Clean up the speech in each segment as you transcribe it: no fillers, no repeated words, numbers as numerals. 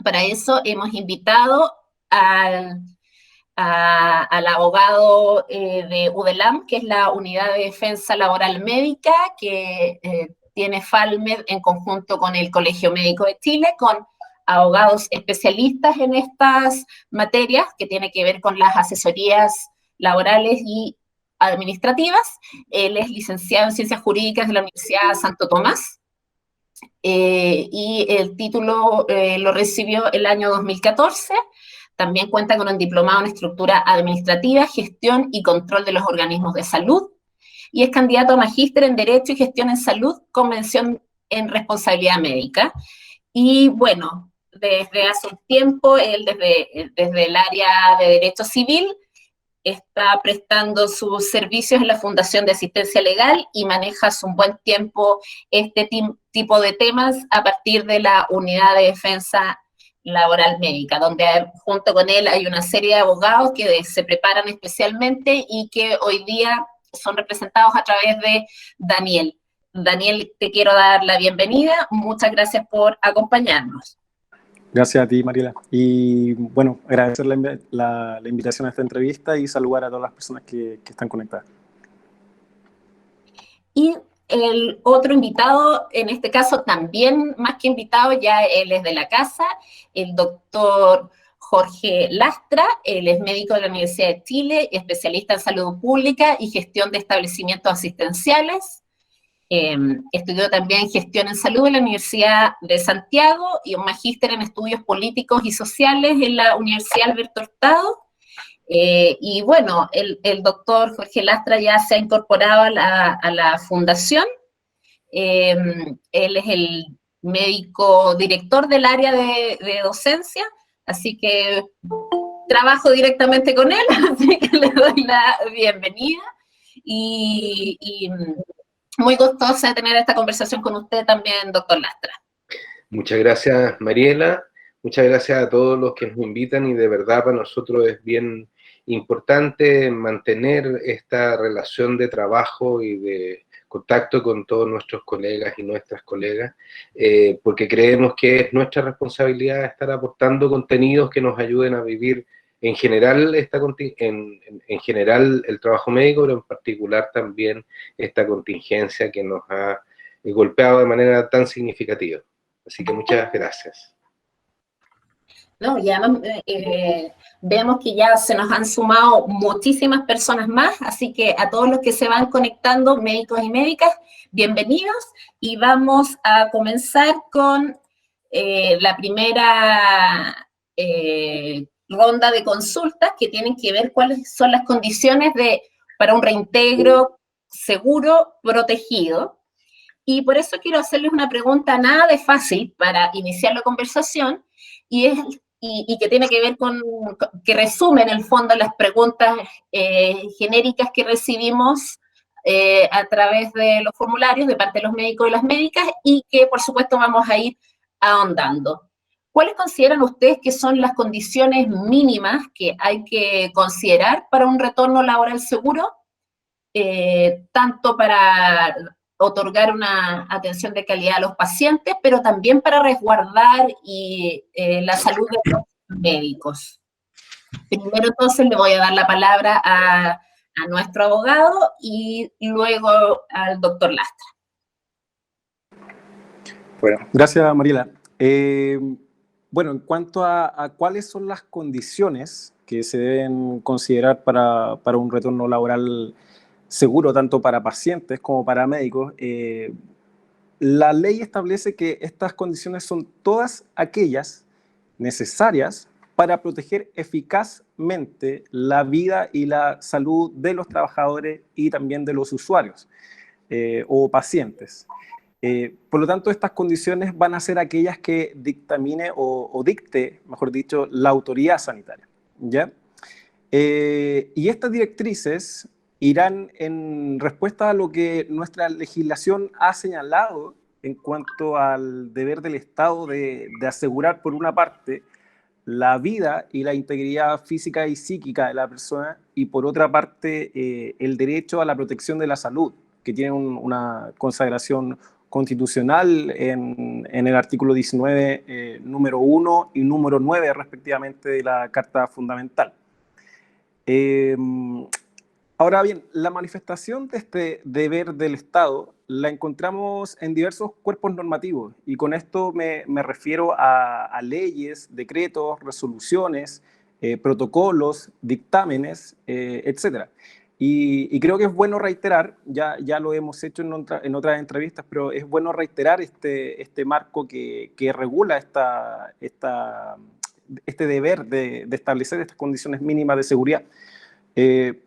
Para eso hemos invitado al, al abogado de UDELAM, que es la Unidad de Defensa Laboral Médica, que tiene FALMED en conjunto con el Colegio Médico de Chile, con abogados especialistas en estas materias que tienen que ver con las asesorías laborales y administrativas. Él es licenciado en Ciencias Jurídicas de la Universidad Santo Tomás, y el título lo recibió el año 2014. También cuenta con un diplomado en estructura administrativa, gestión y control de los organismos de salud, y es candidato a magíster en Derecho y Gestión en Salud con mención en responsabilidad médica. Y bueno, desde hace un tiempo, él desde el área de Derecho Civil está prestando sus servicios en la Fundación de Asistencia Legal y maneja hace un buen tiempo este tipo de temas a partir de la Unidad de Defensa Laboral Médica, donde junto con él hay una serie de abogados que se preparan especialmente y que hoy día son representados a través de Daniel. Daniel, te quiero dar la bienvenida. Muchas gracias por acompañarnos. Gracias a ti, Mariela. Y bueno, agradecer la invitación a esta entrevista y saludar a todas las personas que están conectadas. Y el otro invitado, en este caso también más que invitado, ya él es de la casa, el doctor Jorge Lastra. Él es médico de la Universidad de Chile, especialista en salud pública y gestión de establecimientos asistenciales. Estudió también gestión en salud en la Universidad de Santiago y un magíster en estudios políticos y sociales en la Universidad Alberto Hurtado. Y bueno, el doctor Jorge Lastra ya se ha incorporado a la fundación. Él es el médico director del área de docencia, así que trabajo directamente con él, así que le doy la bienvenida. Y muy gustosa de tener esta conversación con usted también, doctor Lastra. Muchas gracias, Mariela. Muchas gracias a todos los que nos invitan y de verdad para nosotros es bien importante mantener esta relación de trabajo y de contacto con todos nuestros colegas y nuestras colegas, porque creemos que es nuestra responsabilidad estar aportando contenidos que nos ayuden a vivir en general, en general el trabajo médico, pero en particular también esta contingencia que nos ha golpeado de manera tan significativa. Así que muchas gracias. No, ya vemos que ya se nos han sumado muchísimas personas más, así que a todos los que se van conectando, médicos y médicas, bienvenidos, y vamos a comenzar con la primera ronda de consultas que tienen que ver cuáles son las condiciones para un reintegro seguro, protegido. Y por eso quiero hacerles una pregunta nada de fácil para iniciar la conversación, y que tiene que ver que resume en el fondo las preguntas genéricas que recibimos a través de los formularios de parte de los médicos y las médicas, y que por supuesto vamos a ir ahondando. ¿Cuáles consideran ustedes que son las condiciones mínimas que hay que considerar para un retorno laboral seguro? Tanto para otorgar una atención de calidad a los pacientes, pero también para resguardar la salud de los médicos. Primero entonces le voy a dar la palabra a nuestro abogado y luego al doctor Lastra. Bueno, gracias, Mariela. Bueno, en cuanto a cuáles son las condiciones que se deben considerar para un retorno laboral seguro, tanto para pacientes como para médicos, la ley establece que estas condiciones son todas aquellas necesarias para proteger eficazmente la vida y la salud de los trabajadores y también de los usuarios o pacientes. Por lo tanto, estas condiciones van a ser aquellas que dictamine o dicte, mejor dicho, la autoridad sanitaria, ¿ya? Y estas directrices irán en respuesta a lo que nuestra legislación ha señalado en cuanto al deber del Estado de asegurar, por una parte, la vida y la integridad física y psíquica de la persona, y por otra parte, el derecho a la protección de la salud, que tiene una consagración constitucional en el artículo 19, número 1 y número 9, respectivamente, de la Carta Fundamental. Ahora bien, la manifestación de este deber del Estado la encontramos en diversos cuerpos normativos, y con esto me refiero a leyes, decretos, resoluciones, protocolos, dictámenes, etc. Y creo que es bueno reiterar, ya lo hemos hecho en otras entrevistas, pero es bueno reiterar este marco que regula este deber de establecer estas condiciones mínimas de seguridad.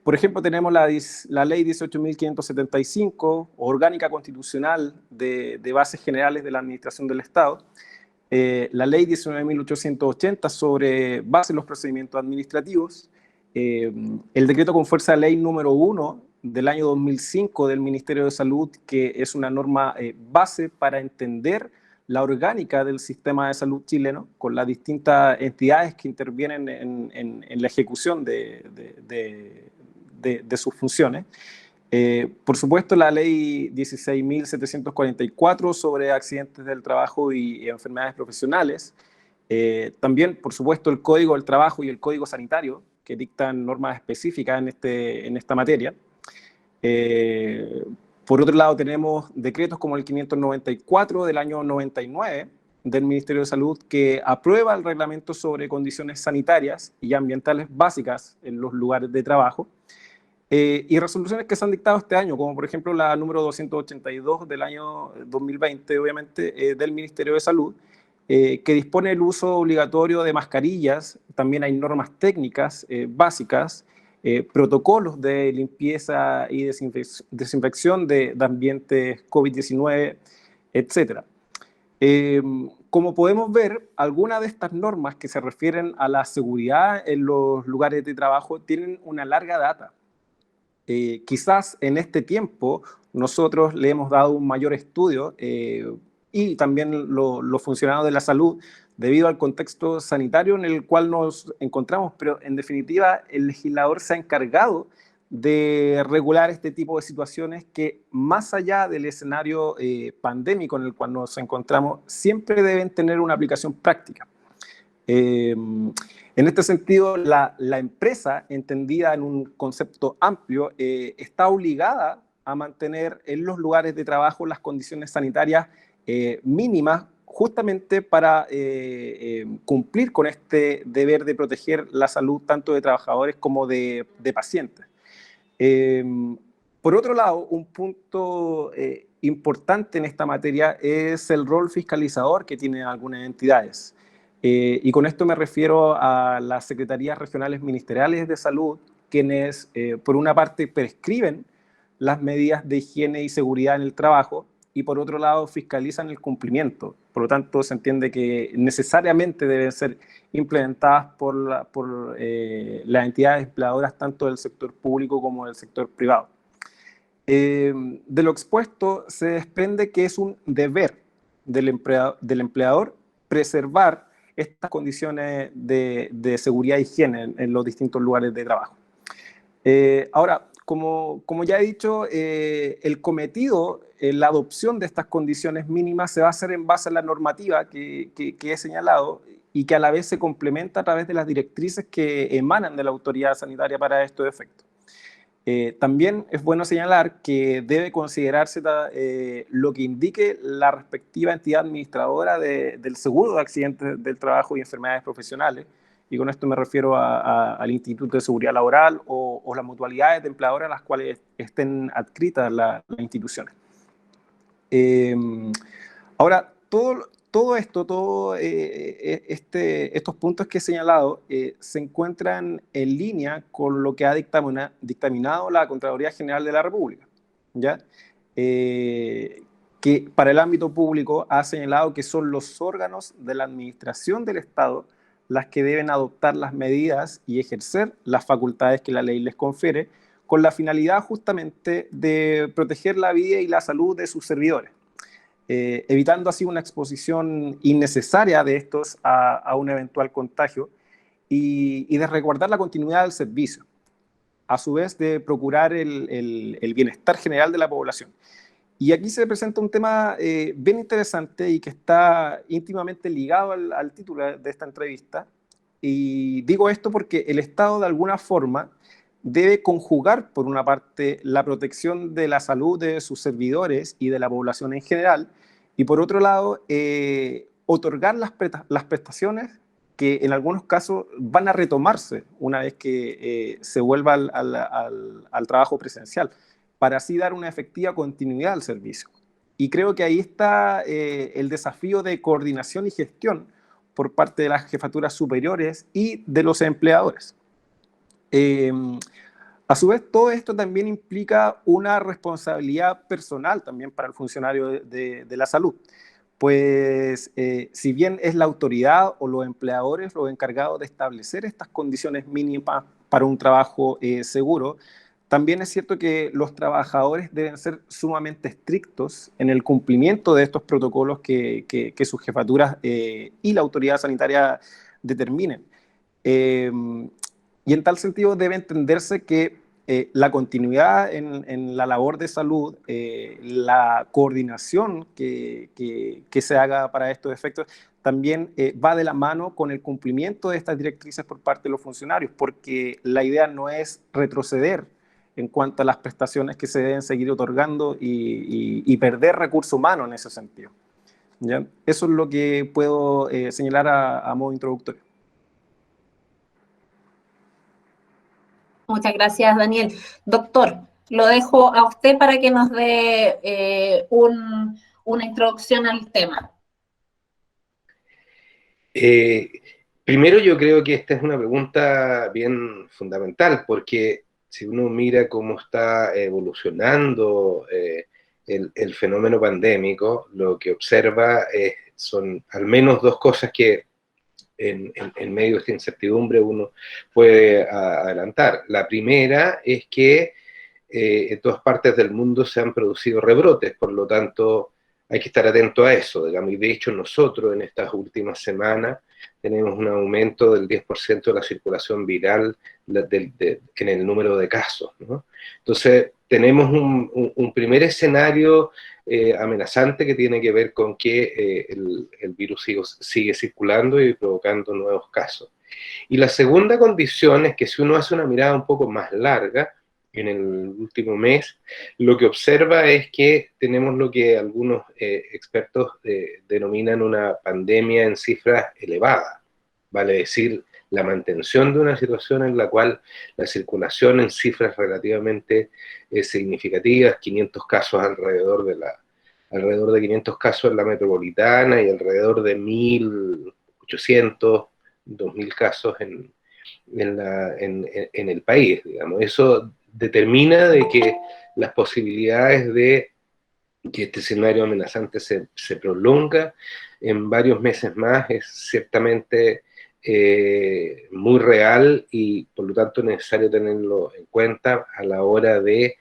Por ejemplo, tenemos la ley 18.575, orgánica constitucional de bases generales de la administración del Estado, la ley 19.880 sobre bases de los procedimientos administrativos, el decreto con fuerza de ley número 1 del año 2005 del Ministerio de Salud, que es una norma base para entender la orgánica del sistema de salud chileno, con las distintas entidades que intervienen en la ejecución de sus funciones. Por supuesto, la ley 16.744 sobre accidentes del trabajo y enfermedades profesionales. También, por supuesto, el Código del Trabajo y el Código Sanitario, que dictan normas específicas en esta materia. Por otro lado, tenemos decretos como el 594 del año 99 del Ministerio de Salud, que aprueba el reglamento sobre condiciones sanitarias y ambientales básicas en los lugares de trabajo, y resoluciones que se han dictado este año, como por ejemplo la número 282 del año 2020, obviamente, del Ministerio de Salud, que dispone el uso obligatorio de mascarillas. También hay normas técnicas básicas, protocolos de limpieza y desinfección de ambientes COVID-19, etc. Como podemos ver, algunas de estas normas que se refieren a la seguridad en los lugares de trabajo tienen una larga data. Quizás en este tiempo nosotros le hemos dado un mayor estudio, y también los funcionarios de la salud, debido al contexto sanitario en el cual nos encontramos, pero en definitiva el legislador se ha encargado de regular este tipo de situaciones que, más allá del escenario pandémico en el cual nos encontramos, siempre deben tener una aplicación práctica. En este sentido, la empresa, entendida en un concepto amplio, está obligada a mantener en los lugares de trabajo las condiciones sanitarias mínimas, justamente para cumplir con este deber de proteger la salud tanto de trabajadores como de pacientes. Por otro lado, un punto importante en esta materia es el rol fiscalizador que tienen algunas entidades. Y con esto me refiero a las secretarías regionales ministeriales de salud, quienes por una parte prescriben las medidas de higiene y seguridad en el trabajo, y por otro lado fiscalizan el cumplimiento. Por lo tanto, se entiende que necesariamente deben ser implementadas por las entidades empleadoras tanto del sector público como del sector privado. De lo expuesto se desprende que es un deber del empleador preservar estas condiciones de seguridad e higiene en los distintos lugares de trabajo. Ahora, como ya he dicho, el cometido, la adopción de estas condiciones mínimas se va a hacer en base a la normativa que he señalado, y que a la vez se complementa a través de las directrices que emanan de la autoridad sanitaria para estos efectos. También es bueno señalar que debe considerarse lo que indique la respectiva entidad administradora del seguro de accidentes del trabajo y enfermedades profesionales, y con esto me refiero al Instituto de Seguridad Laboral o las mutualidades de empleadores a las cuales estén adscritas las instituciones. Ahora, todo esto, estos puntos que he señalado se encuentran en línea con lo que ha dictaminado la Contraloría General de la República, ¿ya? Que para el ámbito público ha señalado que son los órganos de la administración del Estado las que deben adoptar las medidas y ejercer las facultades que la ley les confiere, con la finalidad justamente de proteger la vida y la salud de sus servidores, evitando así una exposición innecesaria de estos a un eventual contagio, y de resguardar la continuidad del servicio, a su vez de procurar el bienestar general de la población. Y aquí se presenta un tema bien interesante y que está íntimamente ligado al título de esta entrevista. Y digo esto porque el Estado, de alguna forma, debe conjugar, por una parte, la protección de la salud de sus servidores y de la población en general, y por otro lado, otorgar las prestaciones que en algunos casos van a retomarse una vez que se vuelva al trabajo presencial, para así dar una efectiva continuidad al servicio. Y creo que ahí está el desafío de coordinación y gestión por parte de las jefaturas superiores y de los empleadores. A su vez, todo esto también implica una responsabilidad personal también para el funcionario de la salud, pues si bien es la autoridad o los empleadores los encargados de establecer estas condiciones mínimas para un trabajo seguro, también es cierto que los trabajadores deben ser sumamente estrictos en el cumplimiento de estos protocolos que sus jefaturas y la autoridad sanitaria determinen. Y en tal sentido debe entenderse que la continuidad en la labor de salud, la coordinación que se haga para estos efectos, también va de la mano con el cumplimiento de estas directrices por parte de los funcionarios, porque la idea no es retroceder en cuanto a las prestaciones que se deben seguir otorgando y perder recurso humano en ese sentido. ¿Ya? Eso es lo que puedo señalar a modo introductorio. Muchas gracias, Daniel. Doctor, lo dejo a usted para que nos dé una introducción al tema. Primero yo creo que esta es una pregunta bien fundamental, porque si uno mira cómo está evolucionando el fenómeno pandémico, lo que observa son al menos dos cosas que en medio de esta incertidumbre uno puede adelantar. La primera es que en todas partes del mundo se han producido rebrotes, por lo tanto hay que estar atento a eso, digamos, y de hecho nosotros en estas últimas semanas tenemos un aumento del 10% de la circulación viral en el número de casos, ¿no? Entonces tenemos un primer escenario amenazante que tiene que ver con que el virus sigue circulando y provocando nuevos casos. Y la segunda condición es que si uno hace una mirada un poco más larga, en el último mes, lo que observa es que tenemos lo que algunos expertos denominan una pandemia en cifras elevadas, vale decir, la mantención de una situación en la cual la circulación en cifras relativamente significativas, 500 casos alrededor de 500 casos en la metropolitana y alrededor de 1.800, 2.000 casos en el país, digamos. Eso determina de que las posibilidades de que este escenario amenazante se prolonga en varios meses más es ciertamente muy real y por lo tanto es necesario tenerlo en cuenta a la hora de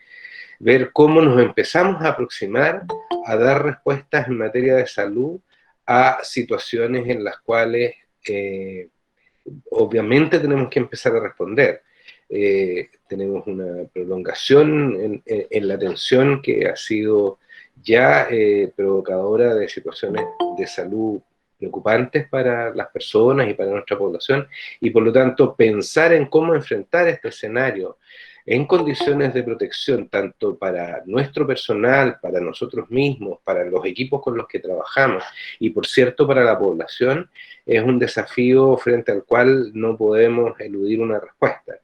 ver cómo nos empezamos a aproximar a dar respuestas en materia de salud a situaciones en las cuales obviamente tenemos que empezar a responder. Tenemos una prolongación en la atención que ha sido ya provocadora de situaciones de salud preocupantes para las personas y para nuestra población, y por lo tanto pensar en cómo enfrentar este escenario en condiciones de protección, tanto para nuestro personal, para nosotros mismos, para los equipos con los que trabajamos, y por cierto para la población, es un desafío frente al cual no podemos eludir una respuesta.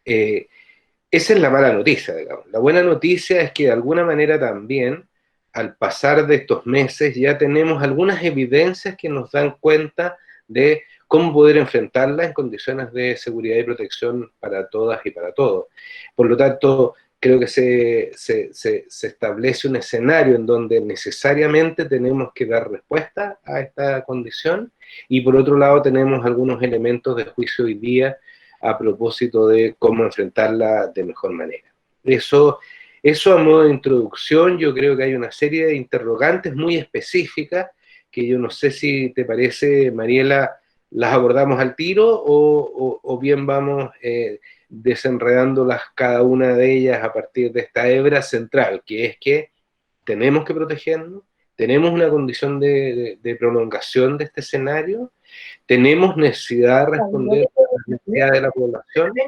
Esa es la mala noticia, digamos. La buena noticia es que de alguna manera también, al pasar de estos meses, ya tenemos algunas evidencias que nos dan cuenta de cómo poder enfrentarla en condiciones de seguridad y protección para todas y para todos. Por lo tanto, creo que se establece un escenario en donde necesariamente tenemos que dar respuesta a esta condición, y por otro lado tenemos algunos elementos de juicio hoy día a propósito de cómo enfrentarla de mejor manera. Eso a modo de introducción, yo creo que hay una serie de interrogantes muy específicas que yo no sé si te parece, Mariela, las abordamos al tiro o bien vamos desenredándolas cada una de ellas a partir de esta hebra central, que es que tenemos que protegernos, tenemos una condición de prolongación de este escenario, tenemos necesidad de responder a las necesidades de la población. Yo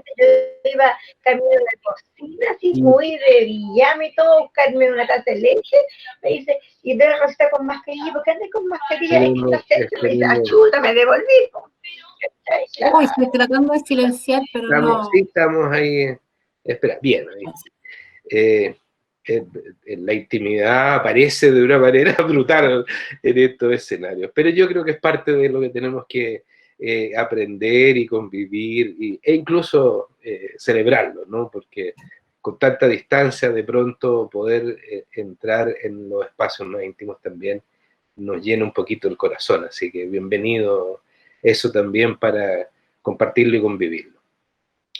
iba camino de la cocina, así muy de villano y todo, buscarme una taza de leche, me dice, y de la receta con mascarilla, ¿por qué andas con mascarilla? Y me dice, chuta, me devolví. Uy, estoy tratando de silenciar, pero no. Sí, estamos ahí. Espera, bien. Ahí. La intimidad aparece de una manera brutal en estos escenarios, pero yo creo que es parte de lo que tenemos que aprender y convivir e incluso celebrarlo, ¿no? Porque con tanta distancia de pronto poder entrar en los espacios más íntimos también nos llena un poquito el corazón, así que bienvenido eso también para compartirlo y convivirlo.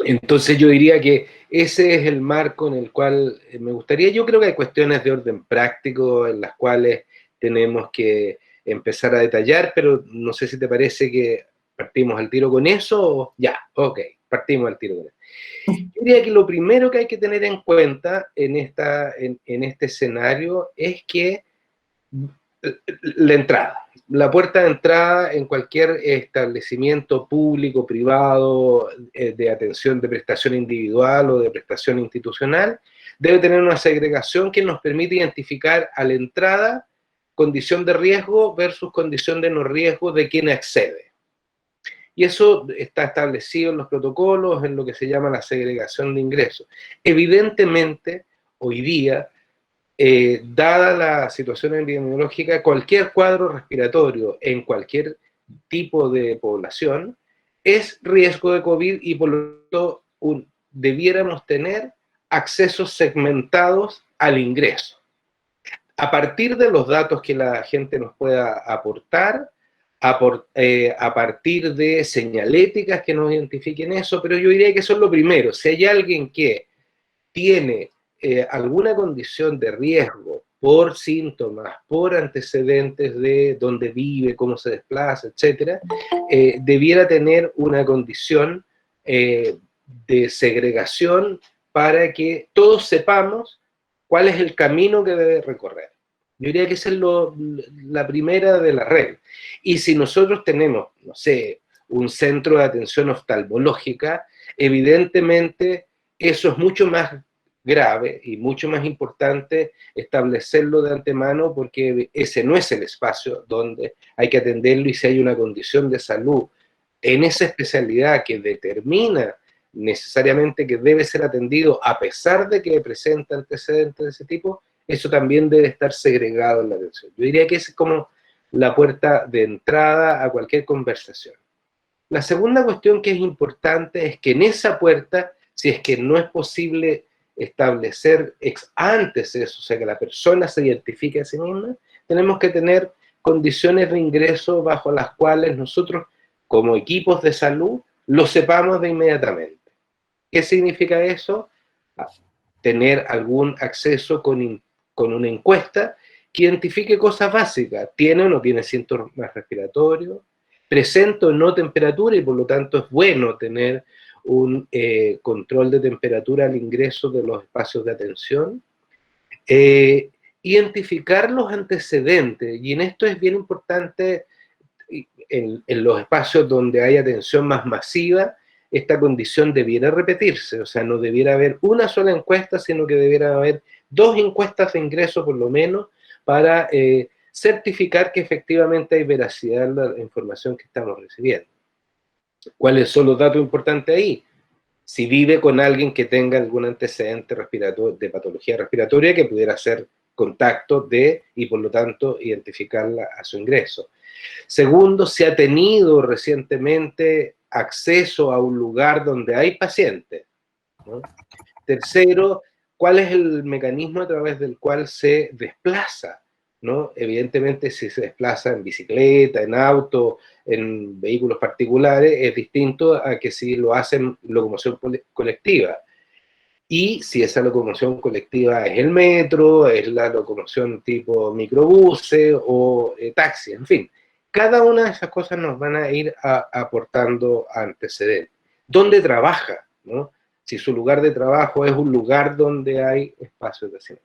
Entonces yo diría que ese es el marco en el cual me gustaría, yo creo que hay cuestiones de orden práctico en las cuales tenemos que empezar a detallar, pero no sé si te parece que partimos al tiro con eso o ya, ok, partimos al tiro con eso. Yo diría que lo primero que hay que tener en cuenta en este escenario es que la entrada, la puerta de entrada en cualquier establecimiento público, privado, de atención, de prestación individual o de prestación institucional, debe tener una segregación que nos permite identificar a la entrada condición de riesgo versus condición de no riesgo de quien accede. Y eso está establecido en los protocolos, en lo que se llama la segregación de ingresos. Evidentemente, hoy día, dada la situación epidemiológica, cualquier cuadro respiratorio en cualquier tipo de población es riesgo de COVID y por lo tanto debiéramos tener accesos segmentados al ingreso. A partir de los datos que la gente nos pueda aportar, a partir de señaléticas que nos identifiquen eso, pero yo diría que eso es lo primero. Si hay alguien que tiene alguna condición de riesgo por síntomas, por antecedentes de dónde vive, cómo se desplaza, etcétera, debiera tener una condición de segregación para que todos sepamos cuál es el camino que debe recorrer. Yo diría que esa es la primera de las reglas. Y si nosotros tenemos, no sé, un centro de atención oftalmológica, evidentemente eso es mucho más grave y mucho más importante establecerlo de antemano porque ese no es el espacio donde hay que atenderlo y si hay una condición de salud en esa especialidad que determina necesariamente que debe ser atendido a pesar de que presenta antecedentes de ese tipo, eso también debe estar segregado en la atención. Yo diría que esa es como la puerta de entrada a cualquier conversación. La segunda cuestión que es importante es que en esa puerta, si es que no es posible establecer antes eso, o sea, que la persona se identifique a sí misma, tenemos que tener condiciones de ingreso bajo las cuales nosotros, como equipos de salud, lo sepamos de inmediatamente. ¿Qué significa eso? Tener algún acceso con una encuesta que identifique cosas básicas. ¿Tiene o no tiene síntomas respiratorios? ¿Presenta o no temperatura? Y por lo tanto es bueno tener un control de temperatura al ingreso de los espacios de atención. Identificar los antecedentes, y en esto es bien importante en los espacios donde hay atención más masiva, esta condición debiera repetirse, o sea, no debiera haber una sola encuesta, sino que debiera haber 2 encuestas de ingreso por lo menos para certificar que efectivamente hay veracidad en la información que estamos recibiendo. ¿Cuáles son los datos importantes ahí? Si vive con alguien que tenga algún antecedente respiratorio, de patología respiratoria que pudiera hacer contacto y por lo tanto identificarla a su ingreso. Segundo, si ha tenido recientemente acceso a un lugar donde hay pacientes, ¿no? Tercero, ¿cuál es el mecanismo a través del cual se desplaza? ¿No? Evidentemente, si se desplaza en bicicleta, en auto, en vehículos particulares, es distinto a que si lo hacen locomoción colectiva. Y si esa locomoción colectiva es el metro, es la locomoción tipo microbuses o taxi, en fin. Cada una de esas cosas nos van a ir aportando antecedentes. ¿Dónde trabaja? ¿No? Si su lugar de trabajo es un lugar donde hay espacios de cine.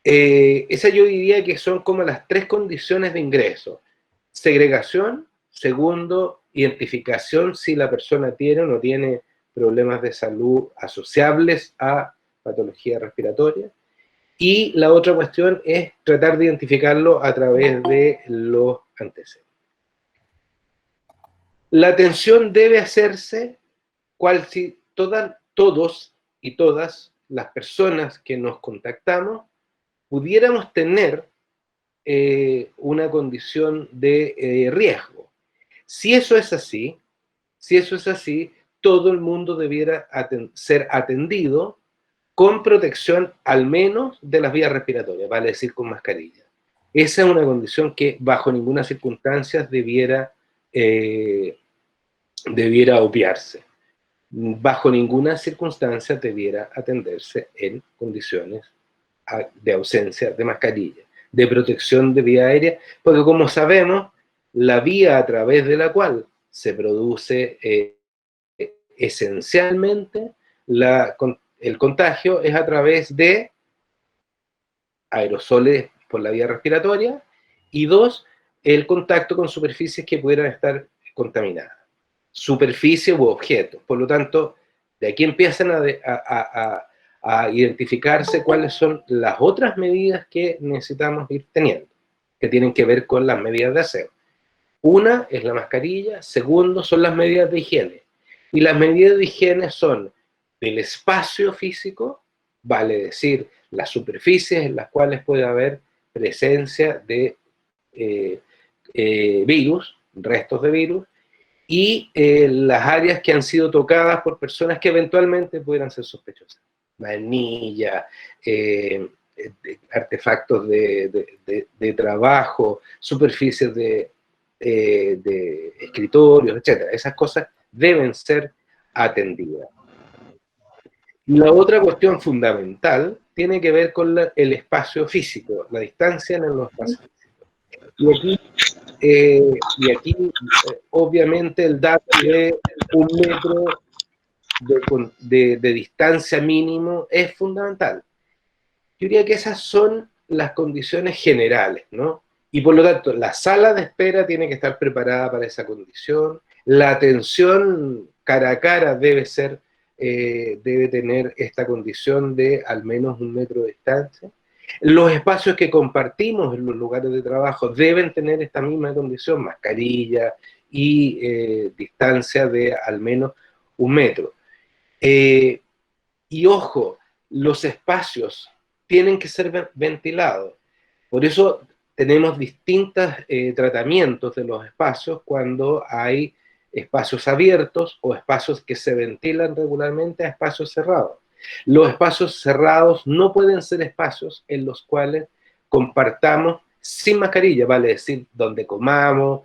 Esa yo diría que son como las 3 condiciones de ingreso. Segregación, segundo, identificación si la persona tiene o no tiene problemas de salud asociables a patología respiratoria. Y la otra cuestión es tratar de identificarlo a través de los antecedentes. La atención debe hacerse cual si todos y todas las personas que nos contactamos pudiéramos tener una condición de riesgo. Si eso es así, todo el mundo debiera ser atendido con protección al menos de las vías respiratorias, vale decir con mascarilla. Esa es una condición que bajo ninguna circunstancia debiera obviarse. Bajo ninguna circunstancia debiera atenderse en condiciones de ausencia de mascarilla, de protección de vía aérea, porque como sabemos, la vía a través de la cual se produce esencialmente el contagio es a través de aerosoles por la vía respiratoria y 2, el contacto con superficies que pudieran estar contaminadas, superficie u objetos. Por lo tanto, de aquí empiezan a identificarse cuáles son las otras medidas que necesitamos ir teniendo, que tienen que ver con las medidas de aseo. Una es la mascarilla, segundo son las medidas de higiene. Y las medidas de higiene son del espacio físico, vale decir, las superficies en las cuales puede haber presencia de virus, restos de virus, y las áreas que han sido tocadas por personas que eventualmente pudieran ser sospechosas. Manilla, artefactos de trabajo, superficies de escritorios, etc. Esas cosas deben ser atendidas. La otra cuestión fundamental tiene que ver con el espacio físico, la distancia en los espacios físicos. Y aquí obviamente el dato de 1 metro de distancia mínimo es fundamental. Yo diría que esas son las condiciones generales, ¿no? Y por lo tanto, la sala de espera tiene que estar preparada para esa condición, la atención cara a cara debe tener esta condición de al menos 1 metro de distancia. Los espacios que compartimos en los lugares de trabajo deben tener esta misma condición, mascarilla y distancia de al menos 1 metro. Y ojo, los espacios tienen que ser ventilados. Por eso tenemos distintos tratamientos de los espacios cuando hay espacios abiertos o espacios que se ventilan regularmente a espacios cerrados. Los espacios cerrados no pueden ser espacios en los cuales compartamos sin mascarilla, vale decir, donde comamos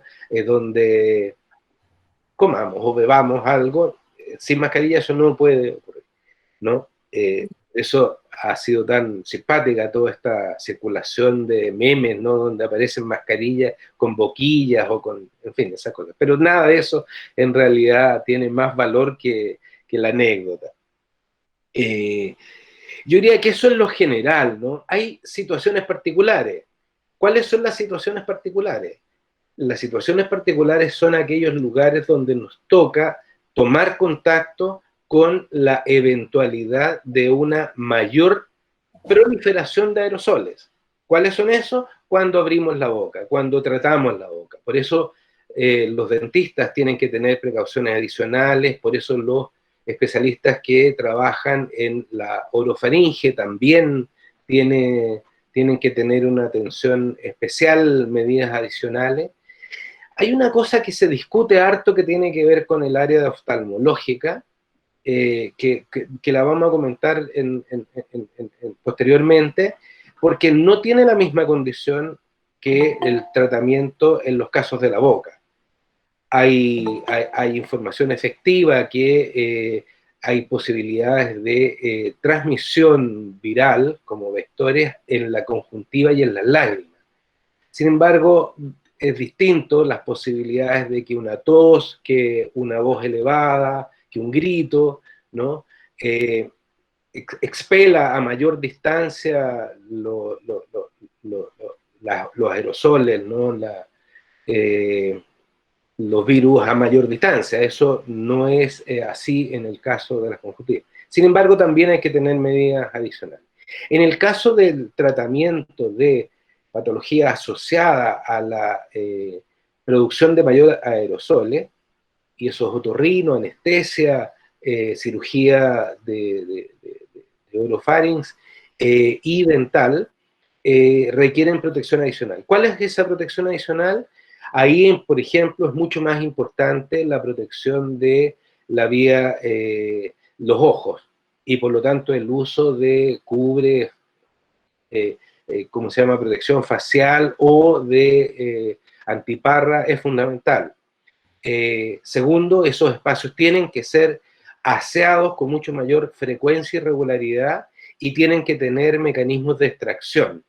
o bebamos algo, sin mascarilla eso no puede ocurrir, ¿no? Eso ha sido tan simpática toda esta circulación de memes, ¿no? Donde aparecen mascarillas con boquillas o con, en fin, esas cosas. Pero nada de eso en realidad tiene más valor que la anécdota. Yo diría que eso es lo general, ¿no? Hay situaciones particulares. ¿Cuáles son las situaciones particulares? Las situaciones particulares son aquellos lugares donde nos toca tomar contacto con la eventualidad de una mayor proliferación de aerosoles. ¿Cuáles son esos? Cuando abrimos la boca, cuando tratamos la boca. Por eso los dentistas tienen que tener precauciones adicionales, por eso los especialistas que trabajan en la orofaringe también tienen que tener una atención especial, medidas adicionales. Hay una cosa que se discute harto que tiene que ver con el área de oftalmológica, que la vamos a comentar posteriormente, porque no tiene la misma condición que el tratamiento en los casos de la boca. Hay información efectiva que hay posibilidades de transmisión viral como vectores en la conjuntiva y en las lágrimas. Sin embargo, es distinto las posibilidades de que una tos, que una voz elevada, que un grito, ¿no? expela a mayor distancia los aerosoles, ¿no? Los virus a mayor distancia. Eso no es así en el caso de las conjuntivitis. Sin embargo, también hay que tener medidas adicionales. En el caso del tratamiento de patología asociada a la producción de mayor aerosoles, y eso es otorrino, anestesia, cirugía de orofarinx y dental, requieren protección adicional. ¿Cuál es esa protección adicional? Ahí, por ejemplo, es mucho más importante la protección de la vía, los ojos, y por lo tanto el uso de cubre, ¿cómo se llama?, protección facial o de antiparra es fundamental. Segundo, esos espacios tienen que ser aseados con mucho mayor frecuencia y regularidad y tienen que tener mecanismos de extracción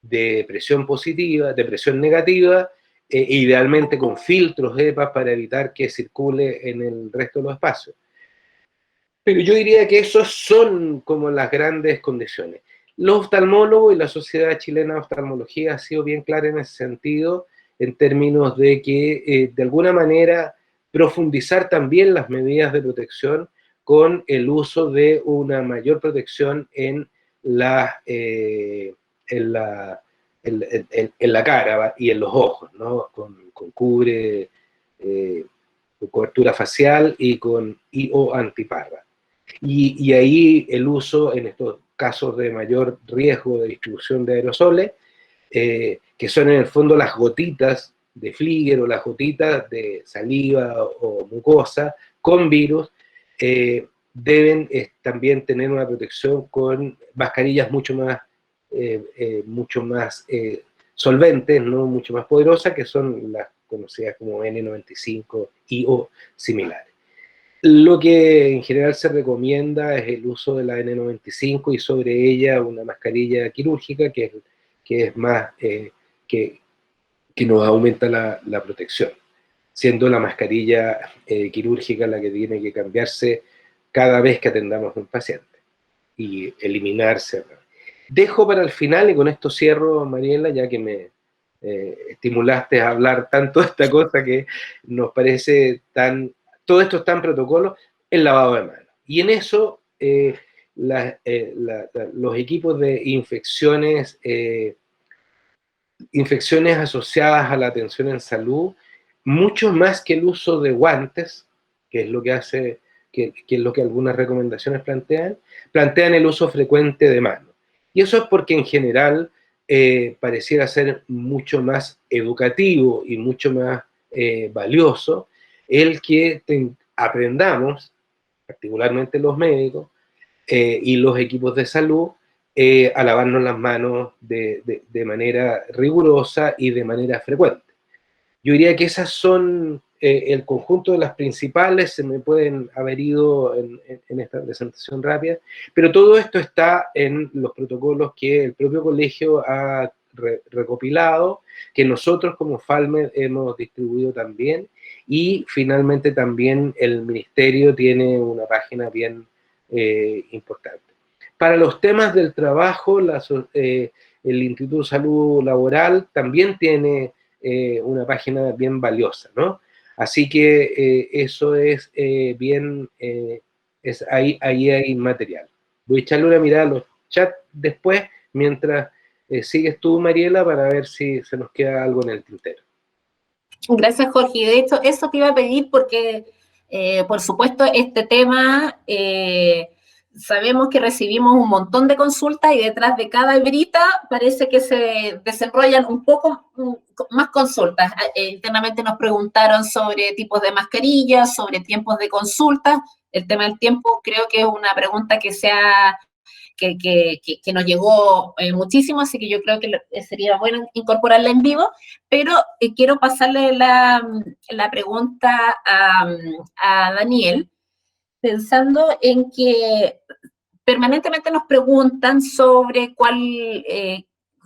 de presión positiva, de presión negativa, idealmente con filtros EPA para evitar que circule en el resto de los espacios. Pero yo diría que esos son como las grandes condiciones. Los oftalmólogos y la Sociedad Chilena de Oftalmología ha sido bien clara en ese sentido, en términos de que, de alguna manera, profundizar también las medidas de protección con el uso de una mayor protección en la cara y en los ojos, ¿no? Con cubre, con cobertura facial y o antiparra. Y ahí el uso, en estos casos de mayor riesgo de distribución de aerosoles, que son en el fondo las gotitas de Flieger o las gotitas de saliva o mucosa con virus, deben también tener una protección con mascarillas mucho más solventes, ¿no? Mucho más poderosas, que son las conocidas como N95 y o similares. Lo que en general se recomienda es el uso de la N95 y sobre ella una mascarilla quirúrgica que es más, que nos aumenta la protección, siendo la mascarilla quirúrgica la que tiene que cambiarse cada vez que atendamos a un paciente y eliminarse. Dejo para el final, y con esto cierro, Mariela, ya que me estimulaste a hablar tanto de esta cosa que nos parece tan... Todo esto está en protocolo, el lavado de manos. Y en eso los equipos de infecciones asociadas a la atención en salud, mucho más que el uso de guantes, que es lo que hace, que es lo que algunas recomendaciones plantean el uso frecuente de manos. Y eso es porque en general pareciera ser mucho más educativo y mucho más valioso el que aprendamos, particularmente los médicos y los equipos de salud, a lavarnos las manos de manera rigurosa y de manera frecuente. Yo diría que esas son el conjunto de las principales, se me pueden haber ido en esta presentación rápida, pero todo esto está en los protocolos que el propio colegio ha recopilado, que nosotros como FALMED hemos distribuido también, y finalmente también el ministerio tiene una página bien importante. Para los temas del trabajo, el Instituto de Salud Laboral también tiene una página bien valiosa, ¿no? Así que eso es bien, ahí hay material. Voy a echarle una mirada a los chats después, mientras sigues tú, Mariela, para ver si se nos queda algo en el tintero. Gracias, Jorge. De hecho, eso te iba a pedir porque, por supuesto, este tema, sabemos que recibimos un montón de consultas y detrás de cada hebrita parece que se desenrollan un poco más consultas. Internamente nos preguntaron sobre tipos de mascarillas, sobre tiempos de consulta. El tema del tiempo creo que es una pregunta que que nos llegó muchísimo, así que yo creo que sería bueno incorporarla en vivo, pero quiero pasarle la pregunta a Daniel, pensando en que permanentemente nos preguntan sobre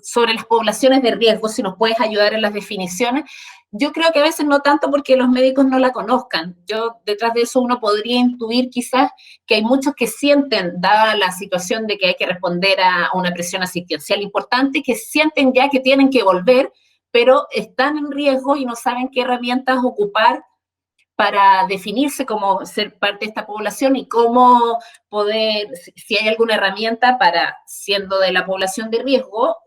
sobre las poblaciones de riesgo, si nos puedes ayudar en las definiciones. Yo creo que a veces no tanto porque los médicos no la conozcan. Yo, detrás de eso, uno podría intuir quizás que hay muchos que sienten, dada la situación de que hay que responder a una presión asistencial importante, que sienten ya que tienen que volver, pero están en riesgo y no saben qué herramientas ocupar para definirse como ser parte de esta población y cómo poder, si hay alguna herramienta para, siendo de la población de riesgo,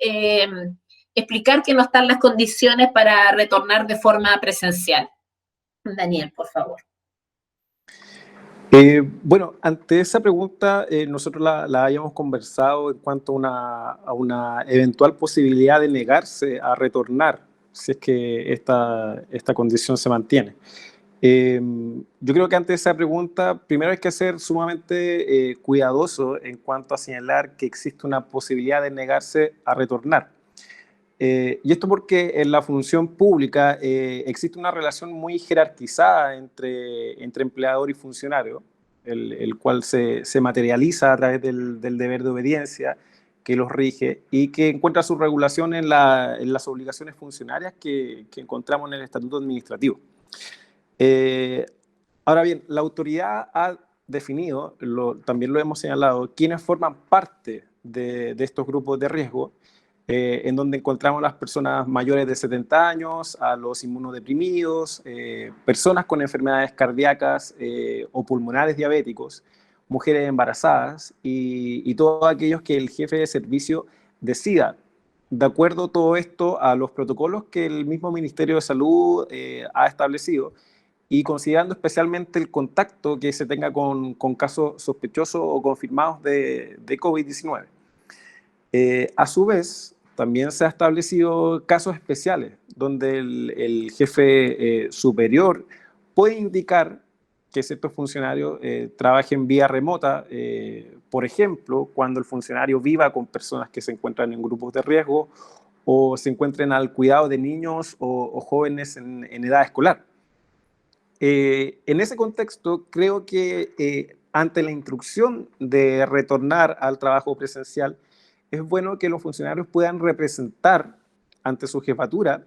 explicar que no están las condiciones para retornar de forma presencial. Daniel, por favor. Bueno, ante esa pregunta, nosotros la habíamos conversado en cuanto a una eventual posibilidad de negarse a retornar si es que esta condición se mantiene. Yo creo que ante esa pregunta, primero hay que ser sumamente cuidadoso en cuanto a señalar que existe una posibilidad de negarse a retornar. Y esto porque en la función pública existe una relación muy jerarquizada entre empleador y funcionario, el cual se materializa a través del deber de obediencia que los rige y que encuentra su regulación en las obligaciones funcionarias que encontramos en el Estatuto Administrativo. Ahora bien, la autoridad ha definido, también lo hemos señalado, quienes forman parte de estos grupos de riesgo, en donde encontramos a las personas mayores de 70 años, a los inmunodeprimidos, personas con enfermedades cardíacas o pulmonares diabéticos, mujeres embarazadas y todos aquellos que el jefe de servicio decida, de acuerdo todo esto a los protocolos que el mismo Ministerio de Salud ha establecido, y considerando especialmente el contacto que se tenga con casos sospechosos o confirmados de COVID-19. A su vez, también se ha establecido casos especiales donde el jefe superior puede indicar que ciertos funcionarios trabajen vía remota, por ejemplo, cuando el funcionario viva con personas que se encuentran en grupos de riesgo o se encuentren al cuidado de niños o jóvenes en edad escolar. En ese contexto, creo que ante la instrucción de retornar al trabajo presencial, es bueno que los funcionarios puedan representar ante su jefatura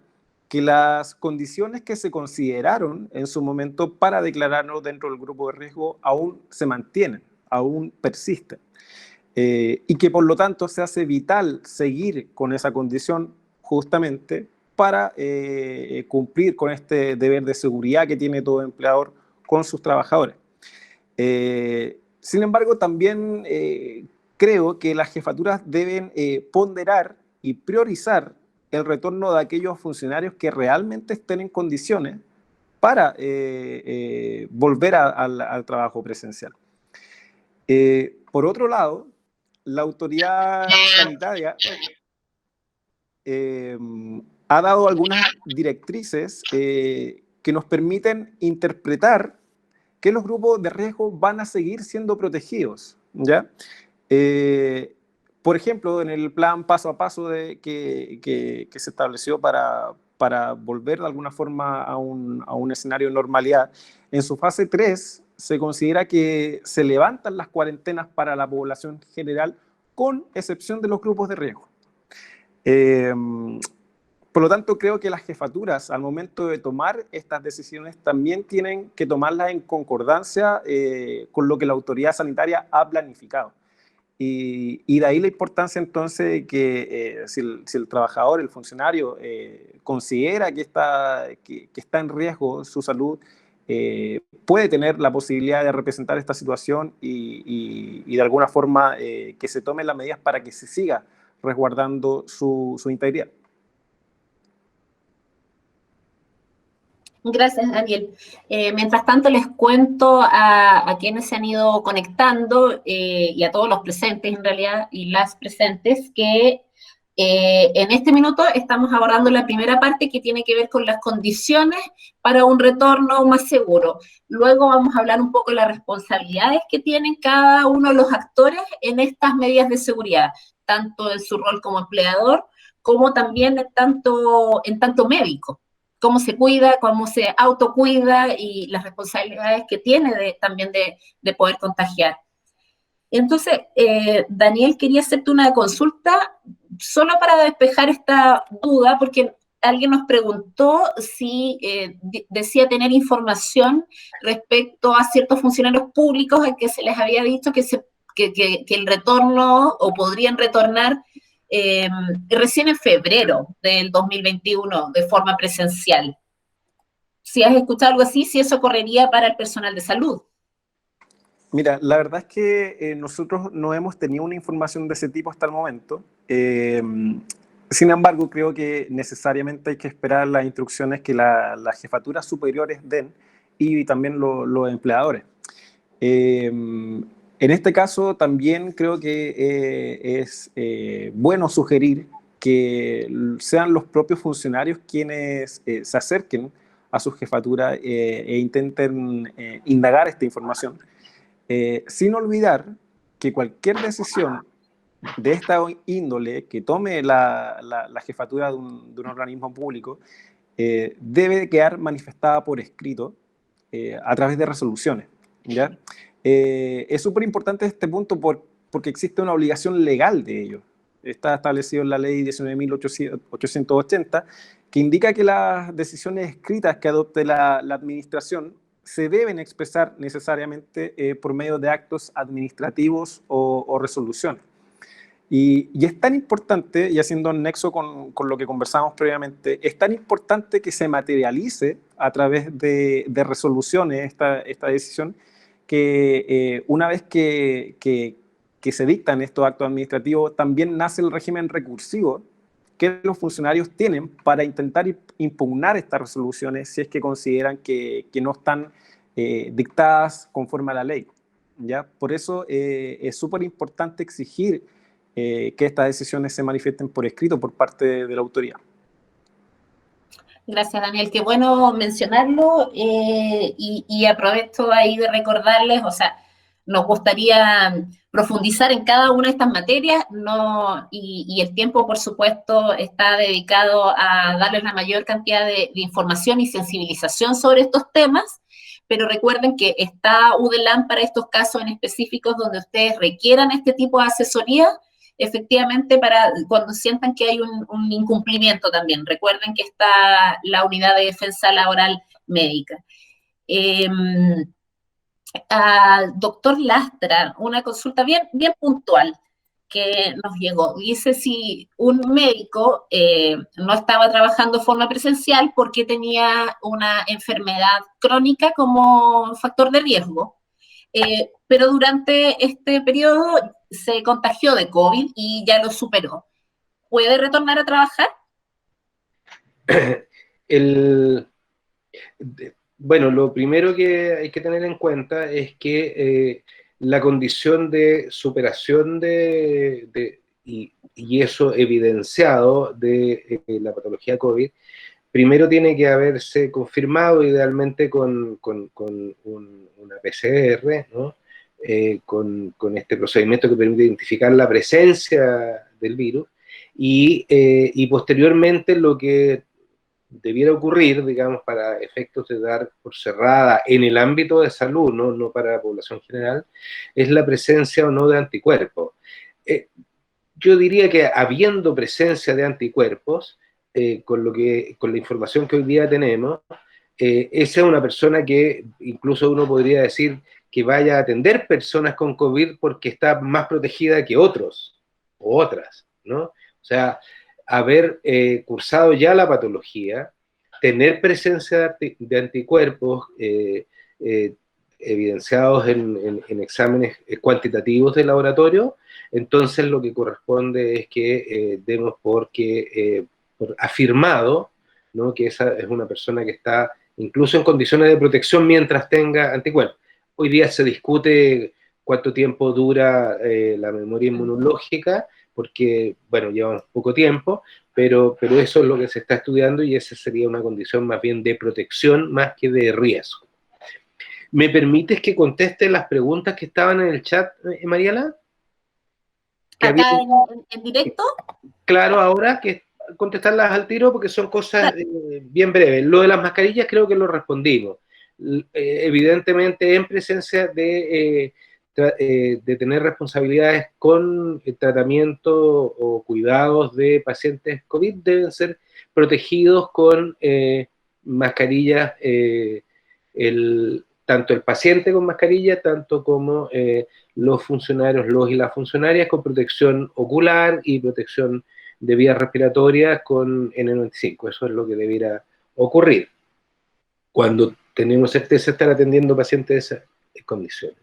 que las condiciones que se consideraron en su momento para declararnos dentro del grupo de riesgo aún se mantienen, aún persisten. Y que por lo tanto se hace vital seguir con esa condición justamente para cumplir con este deber de seguridad que tiene todo empleador con sus trabajadores. Sin embargo, también creo que las jefaturas deben ponderar y priorizar el retorno de aquellos funcionarios que realmente estén en condiciones para volver al trabajo presencial. Por otro lado, la autoridad sanitaria ha dado algunas directrices que nos permiten interpretar que los grupos de riesgo van a seguir siendo protegidos, ¿ya? Por ejemplo, en el plan paso a paso que se estableció para volver de alguna forma a un escenario de normalidad, en su fase 3 se considera que se levantan las cuarentenas para la población general con excepción de los grupos de riesgo. Por lo tanto, creo que las jefaturas, al momento de tomar estas decisiones, también tienen que tomarlas en concordancia con lo que la autoridad sanitaria ha planificado. Y de ahí la importancia entonces de que si el trabajador, el funcionario, considera que está en riesgo su salud, puede tener la posibilidad de representar esta situación y de alguna forma que se tomen las medidas para que se siga resguardando su integridad. Gracias, Daniel. Mientras tanto, les cuento a quienes se han ido conectando y a todos los presentes, en realidad, y las presentes, que en este minuto estamos abordando la primera parte que tiene que ver con las condiciones para un retorno más seguro. Luego vamos a hablar un poco de las responsabilidades que tienen cada uno de los actores en estas medidas de seguridad, tanto en su rol como empleador, como también en tanto médico. Cómo se cuida, cómo se autocuida y las responsabilidades que tiene también de poder contagiar. Entonces, Daniel, quería hacerte una consulta solo para despejar esta duda, porque alguien nos preguntó si decía tener información respecto a ciertos funcionarios públicos a que se les había dicho que el retorno o podrían retornar recién en febrero del 2021 de forma presencial. Si has escuchado algo así, si eso correría para el personal de salud. Mira, la verdad es que nosotros no hemos tenido una información de ese tipo hasta el momento. Sin embargo, creo que necesariamente hay que esperar las instrucciones que las jefaturas superiores den y también los empleadores. En este caso, también creo que es bueno sugerir que sean los propios funcionarios quienes se acerquen a su jefatura e intenten indagar esta información. Sin olvidar que cualquier decisión de esta índole que tome la jefatura de un organismo público debe quedar manifestada por escrito a través de resoluciones, ¿ya? Es súper importante este punto porque existe una obligación legal de ello. Está establecido en la ley 19.880, que indica que las decisiones escritas que adopte la administración se deben expresar necesariamente por medio de actos administrativos o resoluciones. Y es tan importante, y haciendo un nexo con lo que conversamos previamente, es tan importante que se materialice a través de resoluciones esta decisión, que una vez que se dictan estos actos administrativos, también nace el régimen recursivo que los funcionarios tienen para intentar impugnar estas resoluciones si es que consideran que no están dictadas conforme a la ley, ¿ya? Por eso es súper importante exigir que estas decisiones se manifiesten por escrito por parte de la autoridad. Gracias, Daniel. Qué bueno mencionarlo y aprovecho ahí de recordarles, o sea, nos gustaría profundizar en cada una de estas materias y el tiempo, por supuesto, está dedicado a darles la mayor cantidad de información y sensibilización sobre estos temas, pero recuerden que está UDELAM para estos casos en específicos donde ustedes requieran este tipo de asesoría, efectivamente, para cuando sientan que hay un incumplimiento también. Recuerden que está la unidad de defensa laboral médica. Doctor Lastra, una consulta bien puntual que nos llegó. Dice si un médico no estaba trabajando de forma presencial porque tenía una enfermedad crónica como factor de riesgo, pero durante este periodo se contagió de COVID y ya lo superó. ¿Puede retornar a trabajar? Bueno, lo primero que hay que tener en cuenta es que la condición de superación y eso evidenciado de la patología COVID, primero tiene que haberse confirmado idealmente con una PCR, ¿no? Con este procedimiento que permite identificar la presencia del virus, y posteriormente lo que debiera ocurrir, digamos, para efectos de dar por cerrada en el ámbito de salud, no para la población general, es la presencia o no de anticuerpos. Yo diría que habiendo presencia de anticuerpos, con la información que hoy día tenemos, esa es una persona que incluso uno podría decir que vaya a atender personas con COVID porque está más protegida que otros o otras, ¿no? O sea, haber cursado ya la patología, tener presencia de anticuerpos evidenciados en exámenes cuantitativos de laboratorio, entonces lo que corresponde es que demos por afirmado, ¿no? Que esa es una persona que está incluso en condiciones de protección mientras tenga anticuerpos. Hoy día se discute cuánto tiempo dura la memoria inmunológica, porque, bueno, llevamos poco tiempo, pero eso es lo que se está estudiando y esa sería una condición más bien de protección más que de riesgo. ¿Me permites que conteste las preguntas que estaban en el chat, Mariela? ¿Acá en directo? Claro, ahora que contestarlas al tiro porque son cosas bien breves. Lo de las mascarillas creo que lo respondimos. Evidentemente en presencia de tener responsabilidades con el tratamiento o cuidados de pacientes COVID deben ser protegidos con mascarillas, tanto el paciente con mascarilla, tanto como los funcionarios, los y las funcionarias, con protección ocular y protección de vías respiratorias con N95. Eso es lo que debiera ocurrir cuando tenemos certeza de estar atendiendo pacientes de esas condiciones.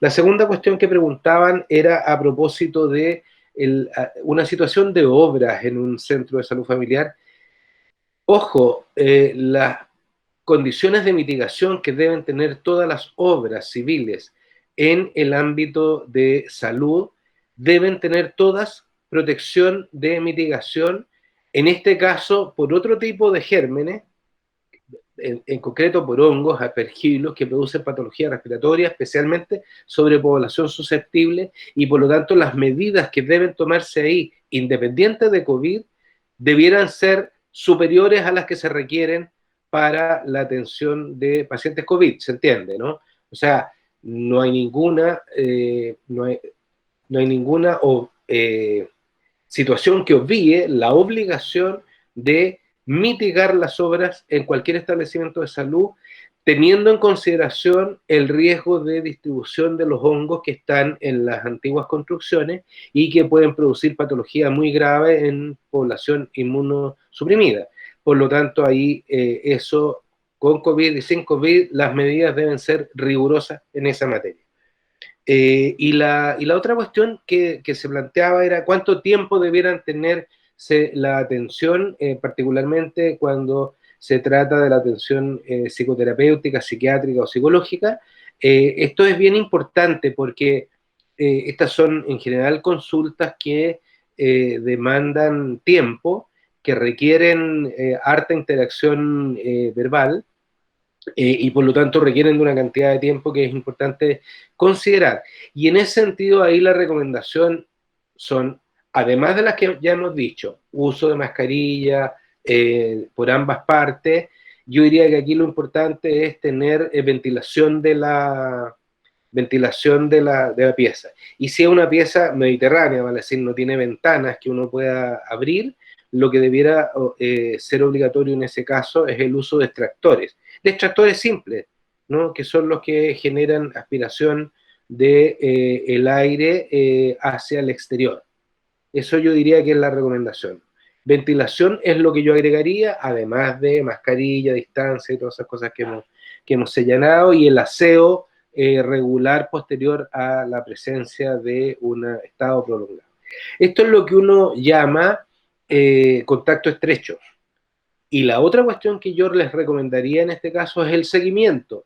La segunda cuestión que preguntaban era a propósito de una situación de obras en un centro de salud familiar. Ojo, las condiciones de mitigación que deben tener todas las obras civiles en el ámbito de salud deben tener todas protección de mitigación, en este caso por otro tipo de gérmenes, en concreto por hongos, aspergilos, que producen patología respiratoria, especialmente sobre población susceptible, y por lo tanto las medidas que deben tomarse ahí, independientes de COVID, debieran ser superiores a las que se requieren para la atención de pacientes COVID, ¿se entiende, no? O sea, no hay ninguna, situación que obvíe la obligación de mitigar las obras en cualquier establecimiento de salud, teniendo en consideración el riesgo de distribución de los hongos que están en las antiguas construcciones y que pueden producir patología muy grave en población inmunosuprimida. Por lo tanto, ahí eso, con COVID y sin COVID, las medidas deben ser rigurosas en esa materia. Y la otra cuestión que se planteaba era cuánto tiempo debieran tener la atención, particularmente cuando se trata de la atención psicoterapéutica, psiquiátrica o psicológica. Esto es bien importante porque estas son en general consultas que demandan tiempo, que requieren harta interacción verbal, y por lo tanto requieren de una cantidad de tiempo que es importante considerar. Y en ese sentido ahí la recomendación son, además de las que ya hemos dicho, uso de mascarilla por ambas partes, yo diría que aquí lo importante es tener ventilación de la pieza. Y si es una pieza mediterránea, vale decir, no tiene ventanas que uno pueda abrir, lo que debiera ser obligatorio en ese caso es el uso de extractores simples, ¿no? Que son los que generan aspiración de el aire hacia el exterior. Eso yo diría que es la recomendación. Ventilación es lo que yo agregaría, además de mascarilla, distancia y todas esas cosas que hemos señalado, y el aseo regular posterior a la presencia de un estado prolongado. Esto es lo que uno llama contacto estrecho. Y la otra cuestión que yo les recomendaría en este caso es el seguimiento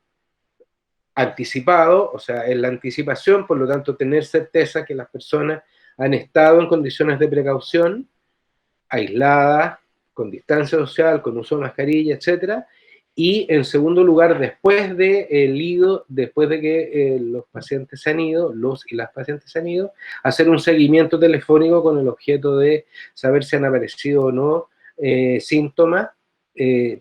anticipado, o sea, en la anticipación, por lo tanto, tener certeza que las personas han estado en condiciones de precaución, aisladas, con distancia social, con uso de mascarilla, etcétera. Y en segundo lugar, después de que los pacientes se han ido, los y las pacientes se han ido, hacer un seguimiento telefónico con el objeto de saber si han aparecido o no síntomas,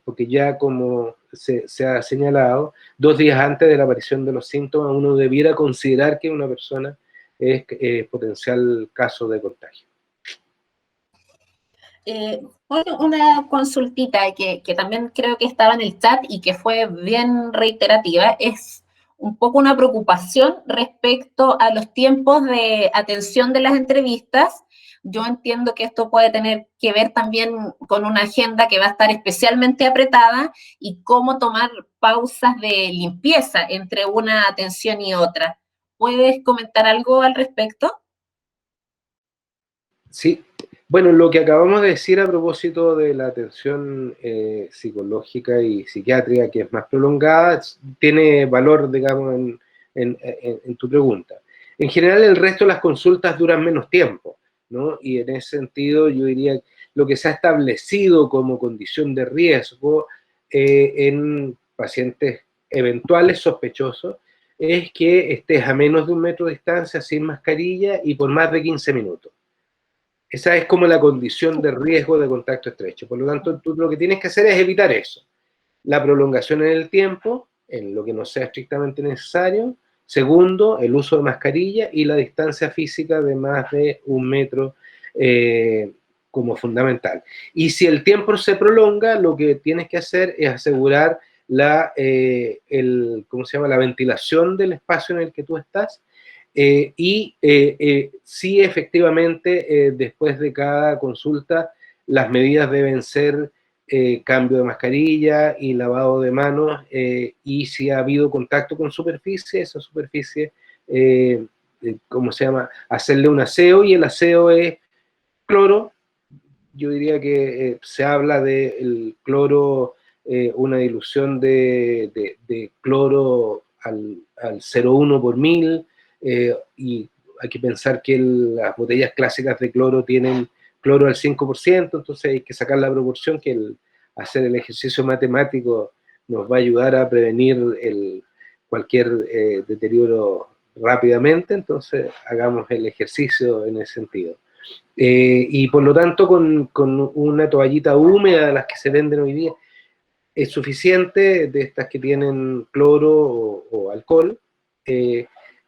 porque ya como se ha señalado, 2 días antes de la aparición de los síntomas, uno debiera considerar que una persona es potencial caso de contagio. Una consultita que también creo que estaba en el chat y que fue bien reiterativa, es un poco una preocupación respecto a los tiempos de atención de las entrevistas. Yo entiendo que esto puede tener que ver también con una agenda que va a estar especialmente apretada y cómo tomar pausas de limpieza entre una atención y otra. ¿Puedes comentar algo al respecto? Sí, bueno, lo que acabamos de decir a propósito de la atención psicológica y psiquiátrica, que es más prolongada, tiene valor, digamos, en tu pregunta. En general, el resto de las consultas duran menos tiempo, ¿no? Y en ese sentido, yo diría lo que se ha establecido como condición de riesgo en pacientes eventuales sospechosos es que estés a menos de 1 metro de distancia, sin mascarilla y por más de 15 minutos. Esa es como la condición de riesgo de contacto estrecho. Por lo tanto, tú lo que tienes que hacer es evitar eso. La prolongación en el tiempo, en lo que no sea estrictamente necesario. Segundo, el uso de mascarilla y la distancia física de más de 1 metro como fundamental. Y si el tiempo se prolonga, lo que tienes que hacer es asegurar ¿cómo se llama?, la ventilación del espacio en el que tú estás. Sí, efectivamente, después de cada consulta, las medidas deben ser cambio de mascarilla y lavado de manos, y si ha habido contacto con superficie, esa superficie, ¿cómo se llama?, hacerle un aseo, y el aseo es cloro. Yo diría que se habla del cloro, una dilución de cloro al 0,1 por mil, y hay que pensar que las botellas clásicas de cloro tienen cloro al 5%, entonces hay que sacar la proporción, que hacer el ejercicio matemático nos va a ayudar a prevenir cualquier deterioro rápidamente, entonces hagamos el ejercicio en ese sentido. Y por lo tanto, con una toallita húmeda de las que se venden hoy día, es suficiente, de estas que tienen cloro o alcohol,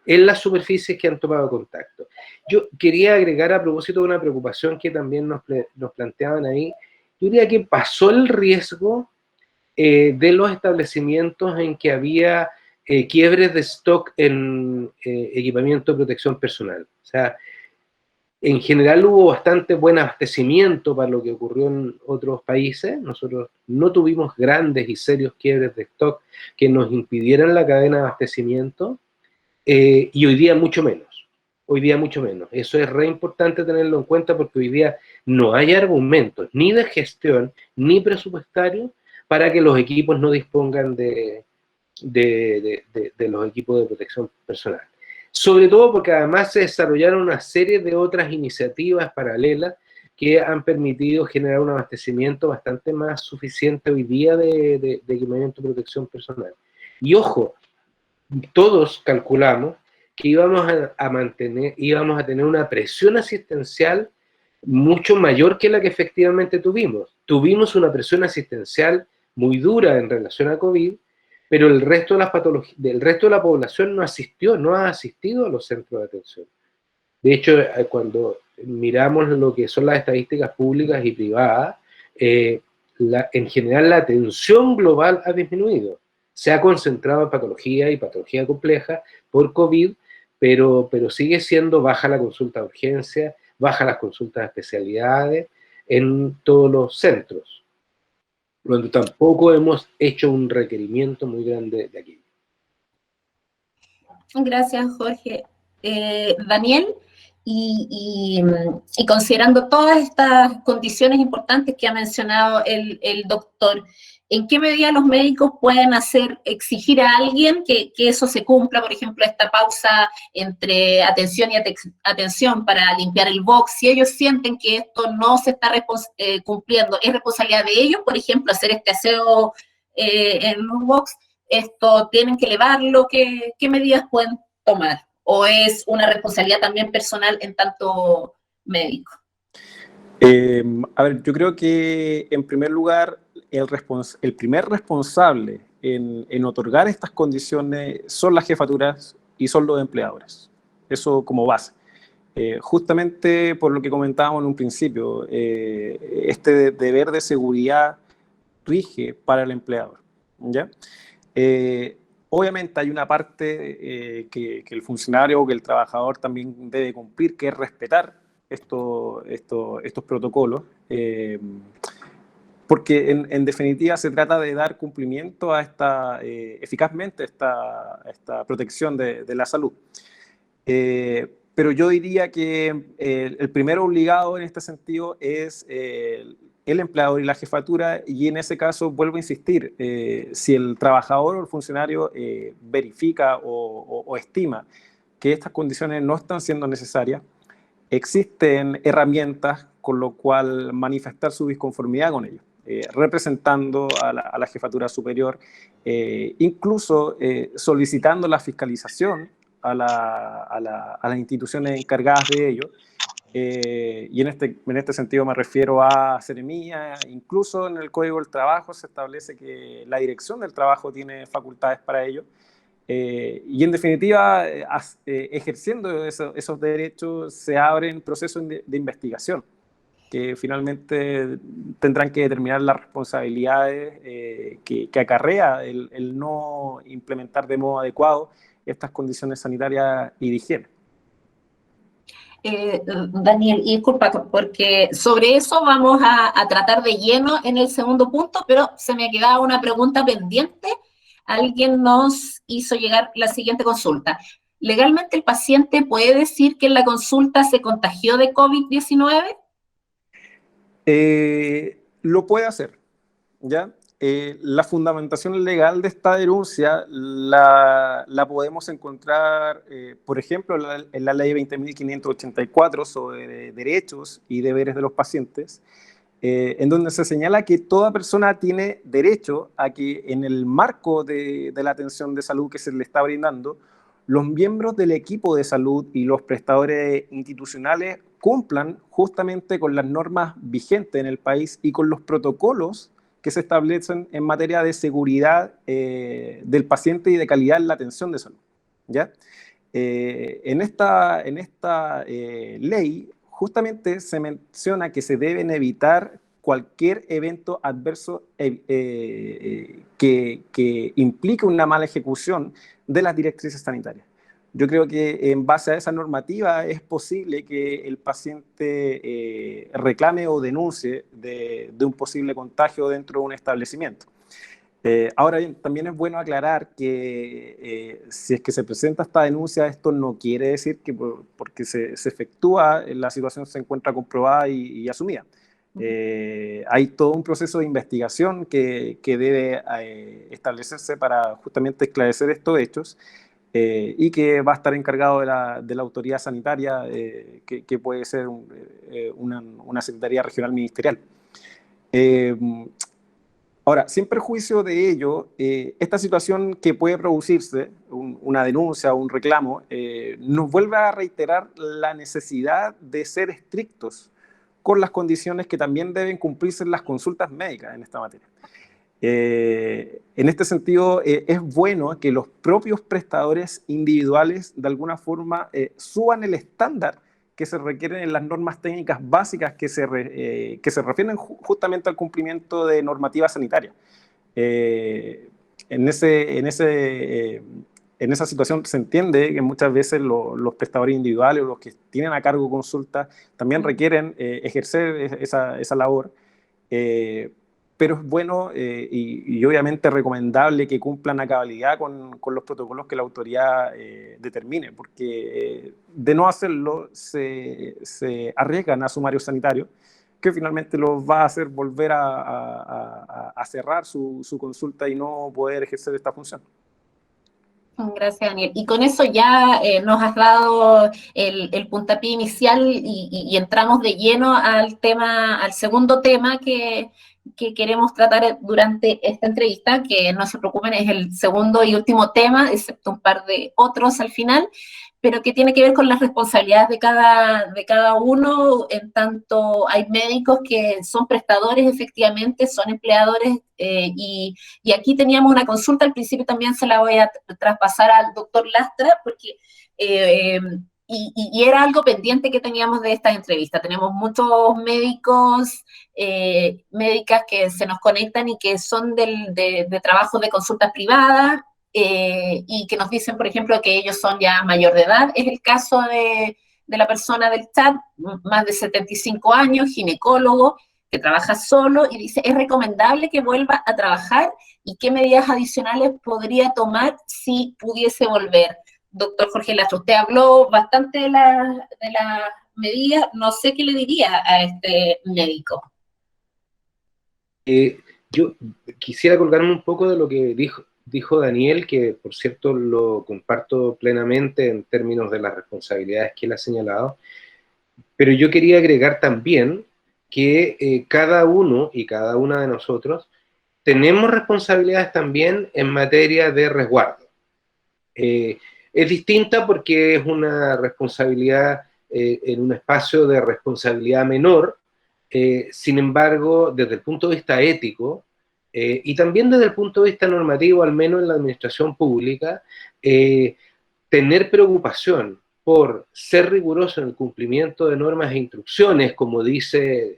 en las superficies que han tomado contacto. Yo quería agregar, a propósito de una preocupación que también nos planteaban ahí, yo diría que pasó el riesgo de los establecimientos en que había quiebres de stock en equipamiento de protección personal. O sea, en general hubo bastante buen abastecimiento para lo que ocurrió en otros países. Nosotros no tuvimos grandes y serios quiebres de stock que nos impidieran la cadena de abastecimiento, y hoy día mucho menos. Hoy día mucho menos. Eso es re importante tenerlo en cuenta, porque hoy día no hay argumentos ni de gestión ni presupuestario para que los equipos no dispongan de los equipos de protección personal. Sobre todo porque además se desarrollaron una serie de otras iniciativas paralelas que han permitido generar un abastecimiento bastante más suficiente hoy día de equipamiento de protección personal. Y ojo, todos calculamos que íbamos a tener una presión asistencial mucho mayor que la que efectivamente tuvimos. Tuvimos una presión asistencial muy dura en relación a COVID, pero el resto de la población no ha asistido a los centros de atención. De hecho, cuando miramos lo que son las estadísticas públicas y privadas, en general la atención global ha disminuido. Se ha concentrado en patología y patología compleja por COVID, pero sigue siendo baja la consulta de urgencia, baja las consultas de especialidades en todos los centros, cuando tampoco hemos hecho un requerimiento muy grande de aquí. Gracias, Jorge. Daniel, y considerando todas estas condiciones importantes que ha mencionado el doctor, ¿en qué medida los médicos pueden exigir a alguien que eso se cumpla? Por ejemplo, esta pausa entre atención y atención para limpiar el box. Si ellos sienten que esto no se está cumpliendo, ¿es responsabilidad de ellos, por ejemplo, hacer este aseo en los box? ¿Esto tienen que elevarlo? ¿Qué medidas pueden tomar? ¿O es una responsabilidad también personal en tanto médico? A ver, yo creo que en primer lugar el primer responsable en otorgar estas condiciones son las jefaturas y son los empleadores. Eso como base. Justamente por lo que comentábamos en un principio, este deber de seguridad rige para el empleador, ¿ya? Obviamente hay una parte que el funcionario o que el trabajador también debe cumplir, que es respetar estos protocolos, porque en definitiva se trata de dar cumplimiento a eficazmente a esta protección de la salud. Pero yo diría que el primer obligado en este sentido es el empleador y la jefatura, y en ese caso, vuelvo a insistir, si el trabajador o el funcionario verifica o estima que estas condiciones no están siendo necesarias, existen herramientas con lo cual manifestar su disconformidad con ello, representando a la jefatura superior, incluso solicitando la fiscalización a las instituciones encargadas de ello. Y en este sentido me refiero a Seremía. Incluso en el Código del Trabajo se establece que la Dirección del Trabajo tiene facultades para ello. Y en definitiva, ejerciendo esos derechos, se abren procesos de investigación. que finalmente tendrán que determinar las responsabilidades que acarrea el no implementar de modo adecuado estas condiciones sanitarias y de higiene. Daniel, y disculpa, porque sobre eso vamos a tratar de lleno en el segundo punto, pero se me quedaba una pregunta pendiente. Alguien nos hizo llegar la siguiente consulta. ¿Legalmente el paciente puede decir que en la consulta se contagió de COVID-19? Lo puede hacer, ¿ya? La fundamentación legal de esta denuncia la podemos encontrar, por ejemplo, en la ley 20.584 sobre derechos y deberes de los pacientes, en donde se señala que toda persona tiene derecho a que en el marco de la atención de salud que se le está brindando, los miembros del equipo de salud y los prestadores institucionales cumplan justamente con las normas vigentes en el país y con los protocolos que se establecen en materia de seguridad del paciente y de calidad en la atención de salud, ¿ya? En esta ley justamente se menciona que se deben evitar cualquier evento adverso que implique una mala ejecución de las directrices sanitarias. Yo creo que en base a esa normativa es posible que el paciente reclame o denuncie de un posible contagio dentro de un establecimiento. Ahora bien, también es bueno aclarar que si es que se presenta esta denuncia, esto no quiere decir que porque se efectúa, la situación se encuentra comprobada y asumida. Hay todo un proceso de investigación que debe establecerse para justamente esclarecer estos hechos y que va a estar encargado de la autoridad sanitaria, que puede ser una Secretaría Regional Ministerial. Ahora, sin perjuicio de ello, esta situación que puede producirse, una denuncia o un reclamo, nos vuelve a reiterar la necesidad de ser estrictos con las condiciones que también deben cumplirse en las consultas médicas en esta materia. En este sentido, es bueno que los propios prestadores individuales de alguna forma suban el estándar que se requieren en las normas técnicas básicas que se refieren justamente al cumplimiento de normativas sanitarias. En esa situación se entiende que muchas veces los prestadores individuales o los que tienen a cargo consultas también requieren ejercer esa labor, pero es bueno y obviamente recomendable que cumplan a cabalidad con los protocolos que la autoridad determine, porque de no hacerlo se arriesgan a sumarios sanitarios que finalmente los va a hacer volver a cerrar su consulta y no poder ejercer esta función. Gracias, Daniel. Y con eso ya nos has dado el puntapié inicial y entramos de lleno al segundo tema que queremos tratar durante esta entrevista, que no se preocupen, es el segundo y último tema, excepto un par de otros al final, pero que tiene que ver con las responsabilidades de cada uno, en tanto hay médicos que son prestadores efectivamente, son empleadores, y aquí teníamos una consulta, al principio también se la voy a traspasar al doctor Lastra, porque y era algo pendiente que teníamos de esta entrevista. Tenemos muchos médicos, médicas que se nos conectan y que son de trabajo de consultas privadas, y que nos dicen, por ejemplo, que ellos son ya mayor de edad. Es el caso de la persona del chat, más de 75 años, ginecólogo, que trabaja solo, y dice, ¿es recomendable que vuelva a trabajar? ¿Y qué medidas adicionales podría tomar si pudiese volver? Doctor Jorge Lastra, usted habló bastante de las medidas, no sé qué le diría a este médico. Yo quisiera colgarme un poco de lo que dijo Daniel, que por cierto lo comparto plenamente en términos de las responsabilidades que él ha señalado, pero yo quería agregar también que cada uno y cada una de nosotros tenemos responsabilidades también en materia de resguardo. Es distinta porque es una responsabilidad en un espacio de responsabilidad menor, sin embargo, desde el punto de vista ético, y también desde el punto de vista normativo, al menos en la administración pública, tener preocupación por ser riguroso en el cumplimiento de normas e instrucciones, como dice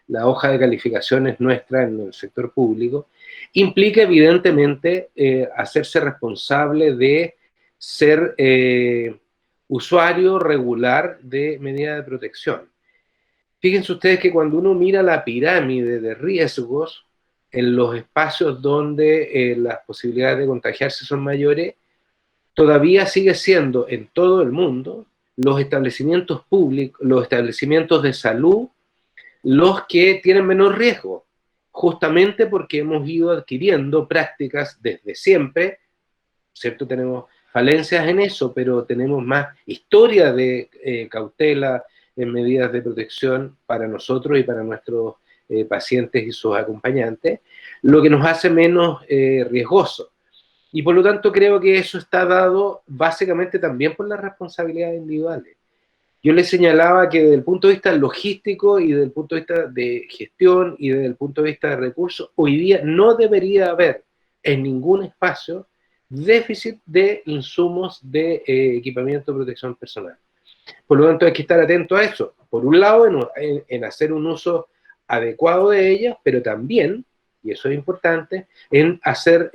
la hoja de calificaciones nuestra en el sector público, implica evidentemente hacerse responsable de ser usuario regular de medidas de protección. Fíjense ustedes que cuando uno mira la pirámide de riesgos, en los espacios donde las posibilidades de contagiarse son mayores, todavía sigue siendo en todo el mundo los establecimientos públicos, los establecimientos de salud, los que tienen menor riesgo, justamente porque hemos ido adquiriendo prácticas desde siempre, ¿cierto? Tenemos falencias en eso, pero tenemos más historia de cautela en medidas de protección para nosotros y para nuestros pacientes y sus acompañantes, lo que nos hace menos riesgosos. Y por lo tanto creo que eso está dado básicamente también por las responsabilidades individuales. Yo les señalaba que desde el punto de vista logístico y desde el punto de vista de gestión y desde el punto de vista de recursos, hoy día no debería haber en ningún espacio déficit de insumos de equipamiento de protección personal. Por lo tanto hay que estar atento a eso. Por un lado, en hacer un uso adecuado de ellas, pero también, y eso es importante, en hacer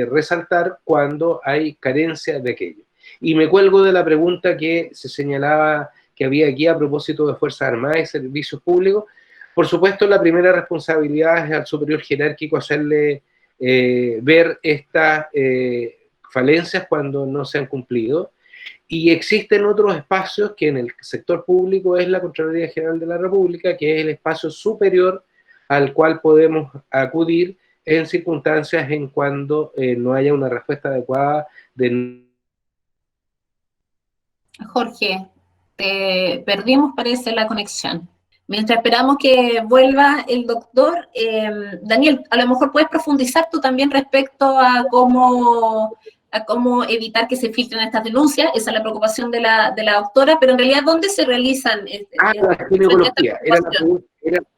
resaltar cuando hay carencia de aquello. Y me cuelgo de la pregunta que se señalaba que había aquí a propósito de Fuerzas Armadas y Servicios Públicos. Por supuesto, la primera responsabilidad es al superior jerárquico hacerle ver estas falencias cuando no se han cumplido. Y existen otros espacios que en el sector público es la Contraloría General de la República, que es el espacio superior al cual podemos acudir en circunstancias en cuando no haya una respuesta adecuada de... Jorge, te perdimos, parece, la conexión. Mientras esperamos que vuelva el doctor, Daniel, a lo mejor puedes profundizar tú también respecto a cómo evitar que se filtren estas denuncias. Esa es la preocupación de la doctora, pero en realidad, ¿dónde se realizan? La ginecología.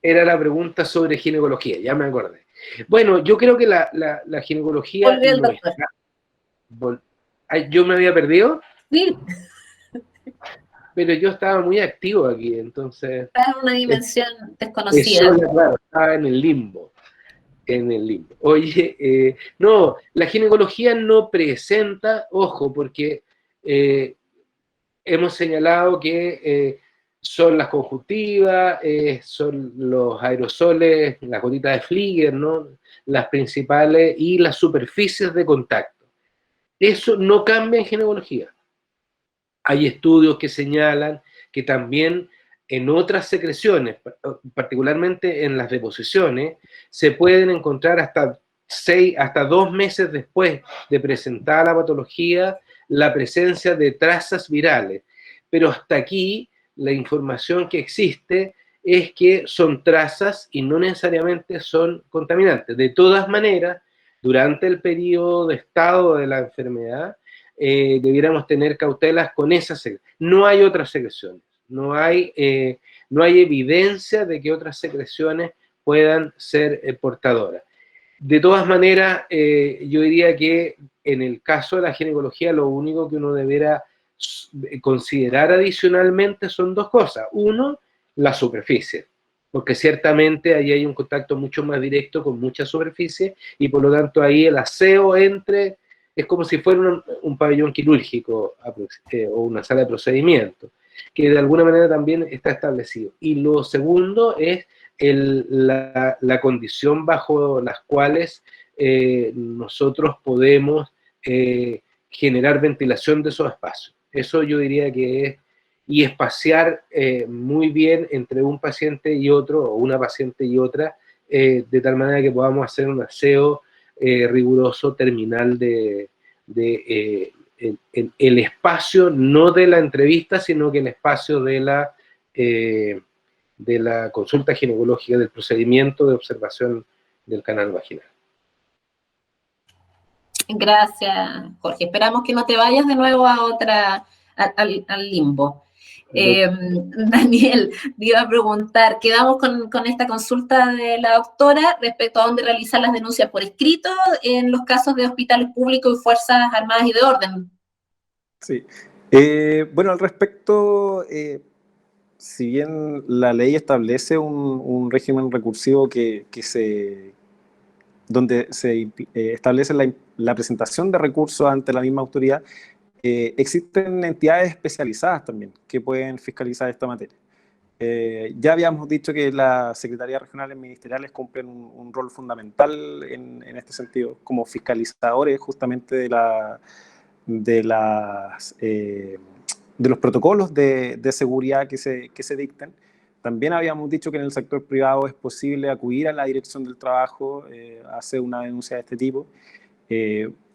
Era la pregunta sobre ginecología, ya me acordé. Bueno, yo creo que la ginecología... Volvió el doctor. ¿Yo me había perdido? Sí. Pero yo estaba muy activo aquí, entonces... Está en una dimensión desconocida. Claro, estaba en el limbo. Oye, no, la ginecología no presenta, ojo, porque hemos señalado que son las conjuntivas, son los aerosoles, las gotitas de Flieger, ¿no? Las principales, y las superficies de contacto. Eso no cambia en ginecología. Hay estudios que señalan que también en otras secreciones, particularmente en las deposiciones, se pueden encontrar hasta 2 meses después de presentar la patología la presencia de trazas virales. Pero hasta aquí la información que existe es que son trazas y no necesariamente son contaminantes. De todas maneras, durante el periodo de estado de la enfermedad, debiéramos tener cautelas con esas secreciones. No hay otras secreciones, no hay evidencia de que otras secreciones puedan ser portadoras. De todas maneras, yo diría que en el caso de la ginecología lo único que uno debiera considerar adicionalmente son 2 cosas. Uno, la superficie, porque ciertamente ahí hay un contacto mucho más directo con mucha superficie y por lo tanto ahí el aseo es como si fuera un pabellón quirúrgico o una sala de procedimiento, que de alguna manera también está establecido. Y lo segundo es la condición bajo las cuales nosotros podemos generar ventilación de esos espacios. Eso yo diría que es, y espaciar muy bien entre un paciente y otro, o una paciente y otra, de tal manera que podamos hacer un aseo riguroso terminal el espacio, no de la entrevista, sino que el espacio de la consulta ginecológica, del procedimiento de observación del canal vaginal. Gracias, Jorge. Esperamos que no te vayas de nuevo al limbo. Daniel, te iba a preguntar, quedamos con esta consulta de la doctora respecto a dónde realizar las denuncias por escrito en los casos de hospitales públicos y Fuerzas Armadas y de Orden. Sí, Bueno, al respecto, si bien la ley establece un régimen recursivo donde se establece la presentación de recursos ante la misma autoridad, existen entidades especializadas también que pueden fiscalizar esta materia. Ya habíamos dicho que las secretarías regionales ministeriales cumplen un rol fundamental en este sentido, como fiscalizadores justamente de los protocolos de seguridad que se dicten. También habíamos dicho que en el sector privado es posible acudir a la Dirección del Trabajo, hacer una denuncia de este tipo.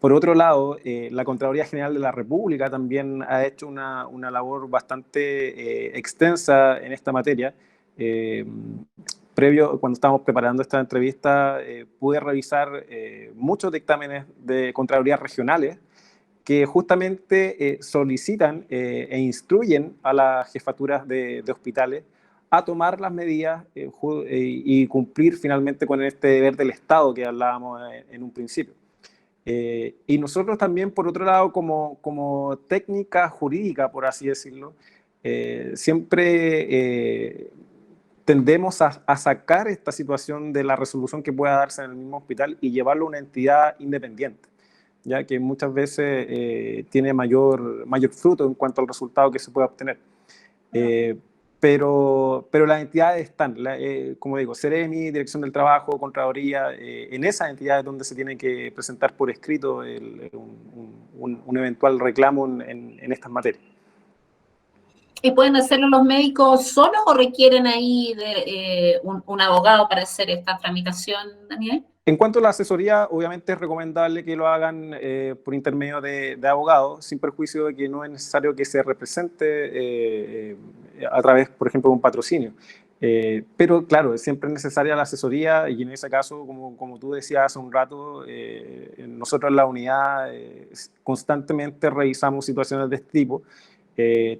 Por otro lado, la Contraloría General de la República también ha hecho una labor bastante extensa en esta materia. Cuando estábamos preparando esta entrevista, pude revisar muchos dictámenes de Contralorías regionales que justamente solicitan e instruyen a las jefaturas de hospitales a tomar las medidas y cumplir finalmente con este deber del Estado que hablábamos en un principio. Y nosotros también, por otro lado, como técnica jurídica, por así decirlo, siempre tendemos a sacar esta situación de la resolución que pueda darse en el mismo hospital y llevarlo a una entidad independiente, ya que muchas veces tiene mayor fruto en cuanto al resultado que se puede obtener. Pero las entidades están, como digo, Seremi, Dirección del Trabajo, Contraloría, en esas entidades donde se tiene que presentar por escrito un eventual reclamo en estas materias. ¿Y pueden hacerlo los médicos solos o requieren ahí de un abogado para hacer esta tramitación, Daniel? En cuanto a la asesoría, obviamente es recomendable que lo hagan por intermedio de abogados, sin perjuicio de que no es necesario que se represente a través, por ejemplo, de un patrocinio. Pero claro, siempre es necesaria la asesoría y en ese caso, como tú decías hace un rato, nosotros en la unidad constantemente revisamos situaciones de este tipo.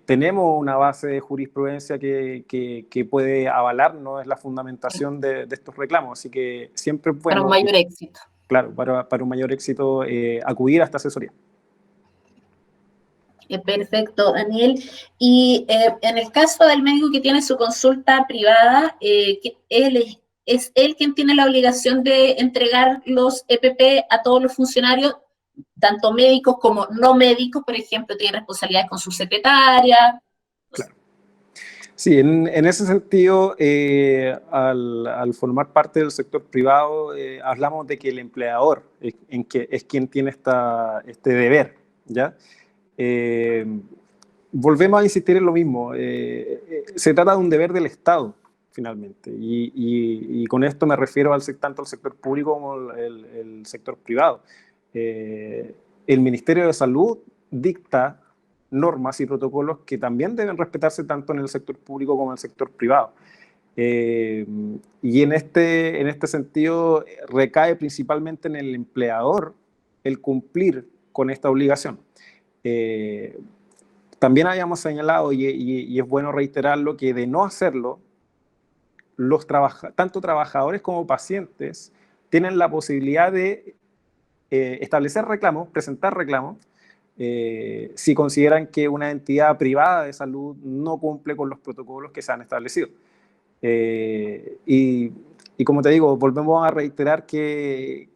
Tenemos una base de jurisprudencia que puede avalarnos la fundamentación de estos reclamos, así que siempre es bueno. Para un mayor éxito. Claro, para un mayor éxito acudir a esta asesoría. Perfecto, Daniel. Y en el caso del médico que tiene su consulta privada, es él quien tiene la obligación de entregar los EPP a todos los funcionarios, tanto médicos como no médicos, por ejemplo, tiene responsabilidades con su secretaria. Claro. Sí, en ese sentido, al formar parte del sector privado, hablamos de que el empleador es quien tiene este deber, ¿ya? Volvemos a insistir en lo mismo, se trata de un deber del Estado, finalmente, y con esto me refiero tanto al sector público como el sector privado. El Ministerio de Salud dicta normas y protocolos que también deben respetarse tanto en el sector público como en el sector privado. Y en este sentido recae principalmente en el empleador el cumplir con esta obligación. También habíamos señalado, y es bueno reiterarlo, que de no hacerlo, tanto trabajadores como pacientes tienen la posibilidad de establecer reclamos, presentar reclamos, si consideran que una entidad privada de salud no cumple con los protocolos que se han establecido. Y como te digo, volvemos a reiterar que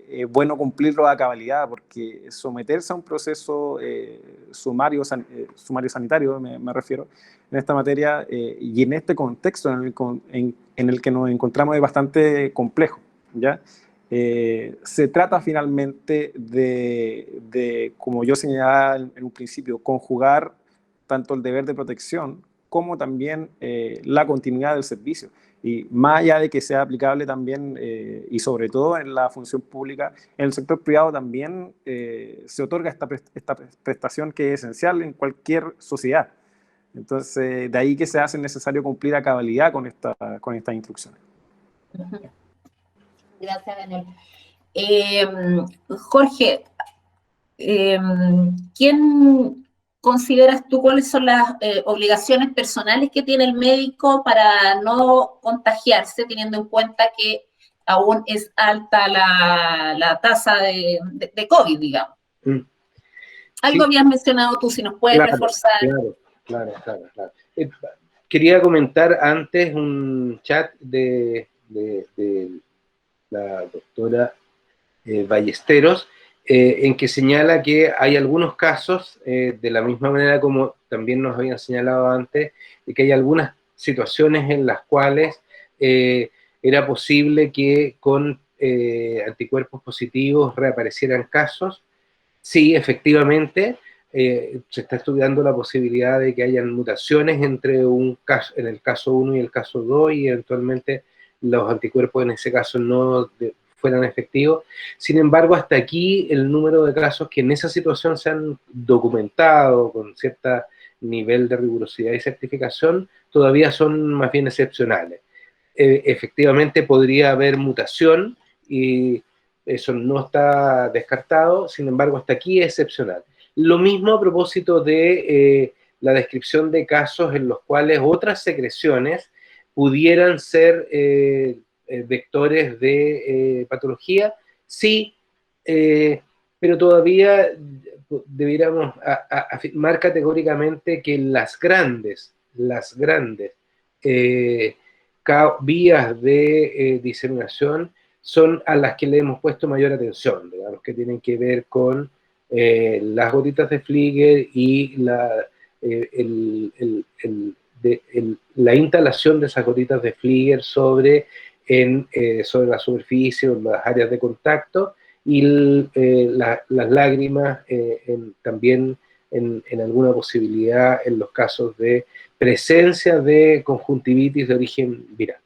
es bueno cumplirlo a cabalidad, porque someterse a un proceso sumario sanitario, me refiero, en esta materia y en este contexto en el que nos encontramos es bastante complejo, ¿ya? Se trata finalmente de, como yo señalaba en un principio, conjugar tanto el deber de protección como también la continuidad del servicio. Y más allá de que sea aplicable también, y sobre todo en la función pública, en el sector privado también se otorga esta prestación que es esencial en cualquier sociedad. Entonces, de ahí que se hace necesario cumplir a cabalidad con estas instrucciones. Gracias, Daniel. Jorge, ¿quién consideras tú cuáles son las obligaciones personales que tiene el médico para no contagiarse, teniendo en cuenta que aún es alta la tasa de COVID, digamos? Algo habías mencionado tú, si nos puedes reforzar. Claro. Quería comentar antes un chat de la doctora Ballesteros, en que señala que hay algunos casos, de la misma manera como también nos habían señalado antes, de que hay algunas situaciones en las cuales era posible que con anticuerpos positivos reaparecieran casos. Sí, efectivamente, se está estudiando la posibilidad de que hayan mutaciones entre un caso, en el caso 1 y el caso 2, y eventualmente los anticuerpos en ese caso no fueran efectivos. Sin embargo, hasta aquí el número de casos que en esa situación se han documentado con cierto nivel de rigurosidad y certificación todavía son más bien excepcionales. Efectivamente podría haber mutación y eso no está descartado, sin embargo hasta aquí es excepcional. Lo mismo a propósito de la descripción de casos en los cuales otras secreciones pudieran ser vectores de patología, sí, pero todavía debiéramos afirmar categóricamente que las grandes vías de diseminación son a las que le hemos puesto mayor atención, digamos, que tienen que ver con las gotitas de Flieger y la instalación de esas gotitas de Flieger sobre la superficie o las áreas de contacto, y las lágrimas también en alguna posibilidad en los casos de presencia de conjuntivitis de origen viral.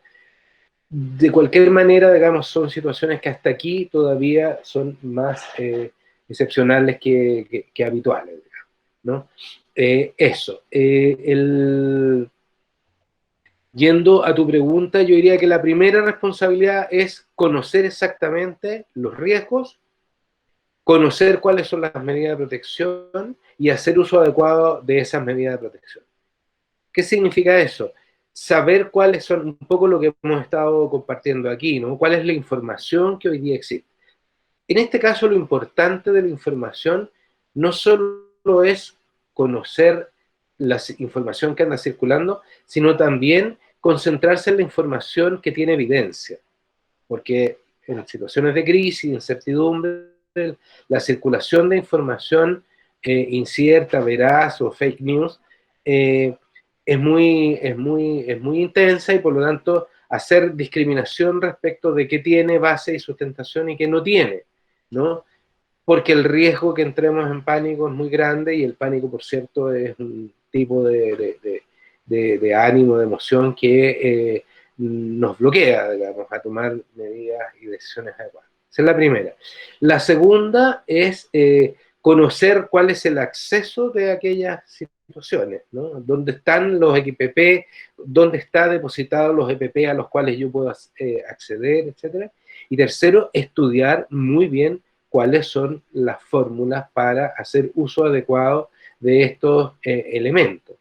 De cualquier manera, digamos, son situaciones que hasta aquí todavía son más excepcionales que habituales, digamos, ¿no? Yendo a tu pregunta, yo diría que la primera responsabilidad es conocer exactamente los riesgos, conocer cuáles son las medidas de protección y hacer uso adecuado de esas medidas de protección. ¿Qué significa eso? Saber cuáles son, un poco lo que hemos estado compartiendo aquí, ¿no? ¿Cuál es la información que hoy día existe? En este caso, lo importante de la información no solo es conocer la información que anda circulando, sino también concentrarse en la información que tiene evidencia. Porque en situaciones de crisis, incertidumbre, la circulación de información incierta, veraz o fake news es muy intensa, y por lo tanto hacer discriminación respecto de qué tiene base y sustentación y qué no tiene, ¿no? Porque el riesgo que entremos en pánico es muy grande, y el pánico, por cierto, es un tipo de ánimo, de emoción que nos bloquea, digamos, a tomar medidas y decisiones adecuadas. Esa es la primera. La segunda es conocer cuál es el acceso de aquellas situaciones, ¿no? ¿Dónde están los EPP? ¿Dónde están depositados los EPP a los cuales yo puedo acceder, etcétera? Y tercero, estudiar muy bien cuáles son las fórmulas para hacer uso adecuado de estos elementos.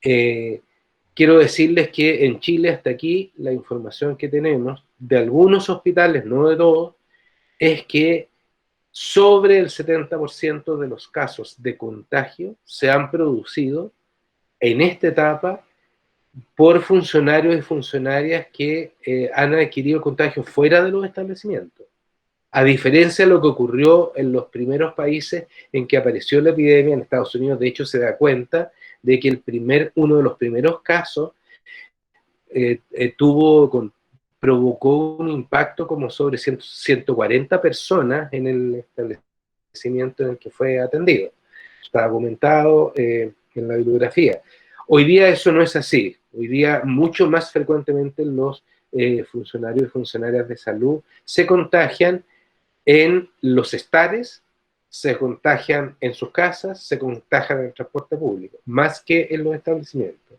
Quiero decirles que en Chile hasta aquí la información que tenemos de algunos hospitales, no de todos, es que sobre el 70% de los casos de contagio se han producido en esta etapa por funcionarios y funcionarias que han adquirido contagio fuera de los establecimientos. A diferencia de lo que ocurrió en los primeros países en que apareció la epidemia, en Estados Unidos, de hecho, se da cuenta de que uno de los primeros casos provocó un impacto como sobre 140 personas en el establecimiento en el que fue atendido. Está documentado en la bibliografía. Hoy día eso no es así. Hoy día mucho más frecuentemente los funcionarios y funcionarias de salud se contagian en los estares, se contagian en sus casas, se contagian en el transporte público, más que en los establecimientos.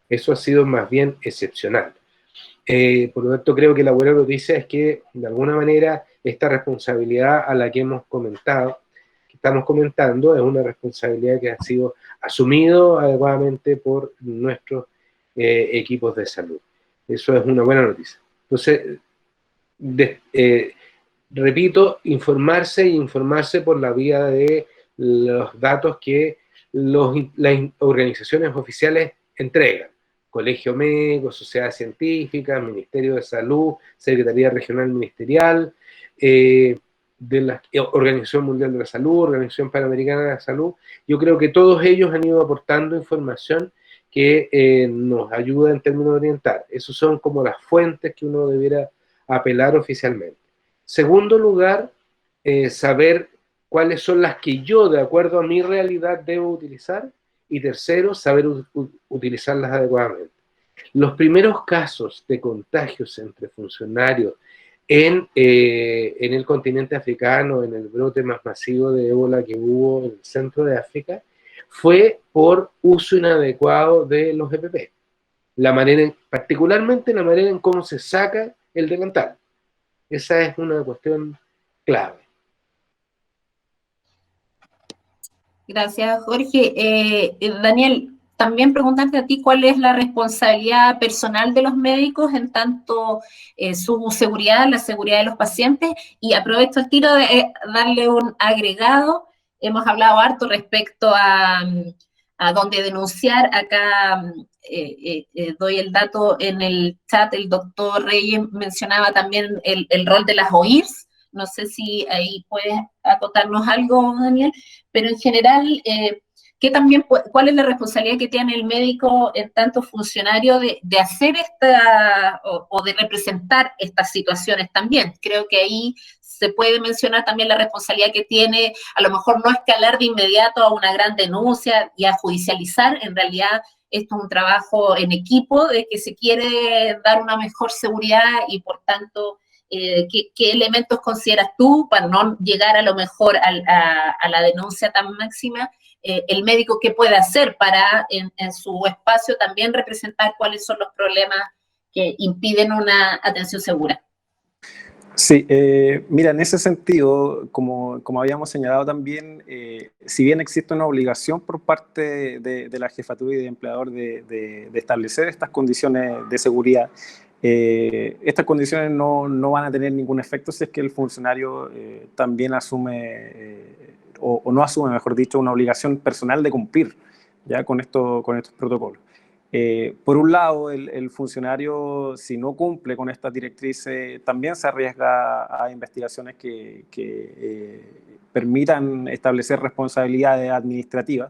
Eso ha sido más bien excepcional. Por lo tanto, creo que la buena noticia es que, de alguna manera, esta responsabilidad a la que estamos comentando, es una responsabilidad que ha sido asumido adecuadamente por nuestros equipos de salud. Eso es una buena noticia. Entonces, repito, informarse por la vía de los datos que las organizaciones oficiales entregan. Colegio Médico, Sociedad Científica, Ministerio de Salud, Secretaría Regional Ministerial, de la Organización Mundial de la Salud, Organización Panamericana de la Salud. Yo creo que todos ellos han ido aportando información que nos ayuda en términos de orientar. Esas son como las fuentes que uno debiera apelar oficialmente. Segundo lugar, saber cuáles son las que yo, de acuerdo a mi realidad, debo utilizar. Y tercero, saber utilizarlas adecuadamente. Los primeros casos de contagios entre funcionarios en el continente africano, en el brote más masivo de ébola que hubo en el centro de África, fue por uso inadecuado de los EPP. Particularmente la manera en cómo se saca el delantal. Esa es una cuestión clave. Gracias, Jorge. Daniel, también preguntarte a ti cuál es la responsabilidad personal de los médicos en tanto su seguridad, la seguridad de los pacientes, y aprovecho el tiro de darle un agregado. Hemos hablado harto respecto a dónde denunciar. Acá doy el dato en el chat, el doctor Reyes mencionaba también el rol de las OIRS. No sé si ahí puedes acotarnos algo, Daniel, pero en general, ¿cuál es la responsabilidad que tiene el médico en tanto funcionario de hacer o de representar estas situaciones también? Creo que ahí se puede mencionar también la responsabilidad que tiene, a lo mejor no escalar de inmediato a una gran denuncia y a judicializar. En realidad, esto es un trabajo en equipo de que se quiere dar una mejor seguridad y, por tanto, ¿qué elementos consideras tú para no llegar a lo mejor a la denuncia tan máxima? El médico, ¿qué puede hacer para en su espacio también representar cuáles son los problemas que impiden una atención segura? Sí, mira, en ese sentido, como habíamos señalado también, si bien existe una obligación por parte de la jefatura y del empleador de establecer estas condiciones de seguridad, estas condiciones no van a tener ningún efecto si es que el funcionario también asume, o no asume, mejor dicho, una obligación personal de cumplir ya con estos protocolos. Por un lado, el funcionario, si no cumple con estas directrices, también se arriesga a investigaciones que permitan establecer responsabilidades administrativas,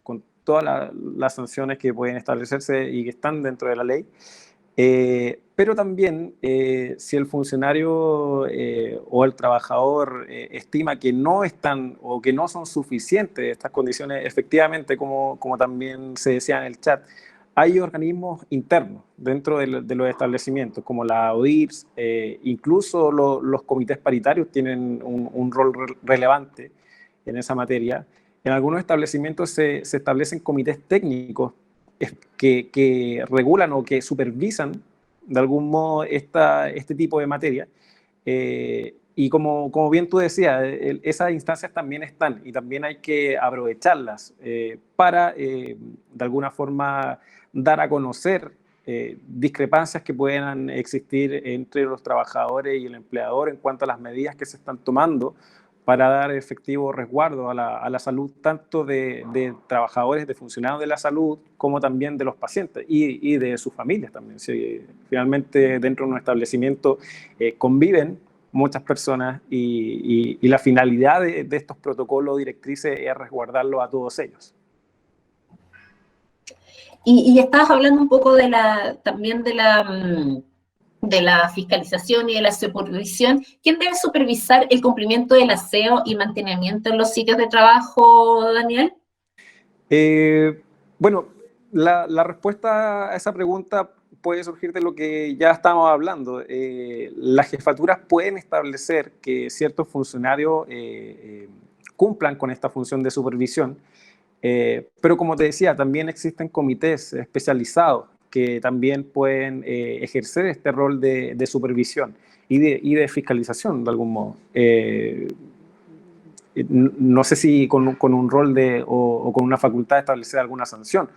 con todas las sanciones que pueden establecerse y que están dentro de la ley. Pero también, si el funcionario o el trabajador estima que no están o que no son suficientes estas condiciones, efectivamente, como también se decía en el chat, hay organismos internos dentro de los establecimientos, como la OIRS, incluso los comités paritarios tienen un rol relevante en esa materia. En algunos establecimientos se establecen comités técnicos que regulan o que supervisan de algún modo este tipo de materia. Y como bien tú decías, esas instancias también están y también hay que aprovecharlas para, de alguna forma, dar a conocer discrepancias que puedan existir entre los trabajadores y el empleador en cuanto a las medidas que se están tomando para dar efectivo resguardo a la salud tanto de trabajadores, de funcionarios de la salud, como también de los pacientes y de sus familias también. Sí, finalmente, dentro de un establecimiento conviven muchas personas y la finalidad de estos protocolos directrices es resguardarlo a todos ellos. Y estabas hablando un poco también de la fiscalización y de la supervisión. ¿Quién debe supervisar el cumplimiento del aseo y mantenimiento en los sitios de trabajo, Daniel? Bueno, la respuesta a esa pregunta puede surgir de lo que ya estábamos hablando. Las jefaturas pueden establecer que ciertos funcionarios cumplan con esta función de supervisión, pero como te decía, también existen comités especializados que también pueden ejercer este rol de supervisión y de fiscalización de algún modo. No sé si con un rol o con una facultad de establecer alguna sanción,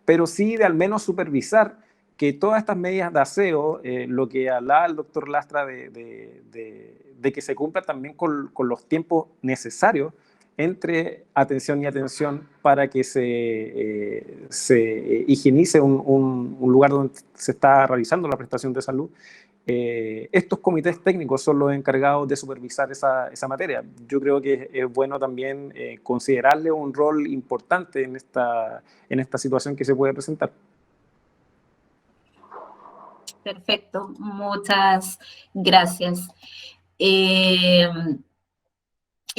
pero sí de al menos supervisar que todas estas medidas de aseo, lo que hablaba el doctor Lastra de que se cumpla también con los tiempos necesarios entre atención y atención para que se higienice un lugar donde se está realizando la prestación de salud. Estos comités técnicos son los encargados de supervisar esa materia. Yo creo que es bueno también considerarle un rol importante en esta situación que se puede presentar. Perfecto, muchas gracias.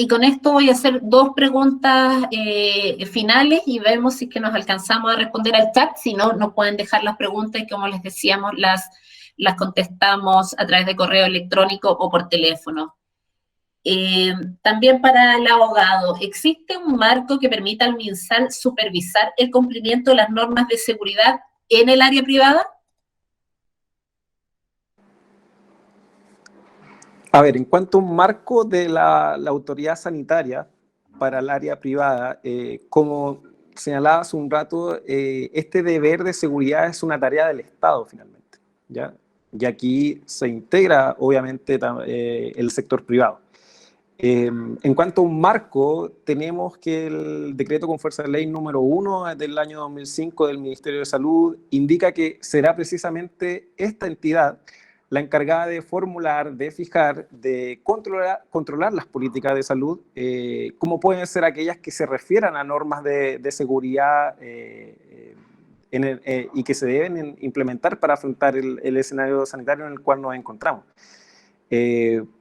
Y con esto voy a hacer 2 preguntas finales y vemos si es que nos alcanzamos a responder al chat. Si no, nos pueden dejar las preguntas y, como les decíamos, las contestamos a través de correo electrónico o por teléfono. También para el abogado, ¿existe un marco que permita al MinSal supervisar el cumplimiento de las normas de seguridad en el área privada? A ver, en cuanto a un marco de la autoridad sanitaria para el área privada, como señalaba hace un rato, este deber de seguridad es una tarea del Estado finalmente, ¿ya? Y aquí se integra obviamente el sector privado. En cuanto a un marco, tenemos que el decreto con fuerza de ley número 1 del año 2005 del Ministerio de Salud indica que será precisamente esta entidad la encargada de formular, de fijar, de controlar las políticas de salud, como pueden ser aquellas que se refieran a normas de seguridad y que se deben implementar para afrontar el escenario sanitario en el cual nos encontramos.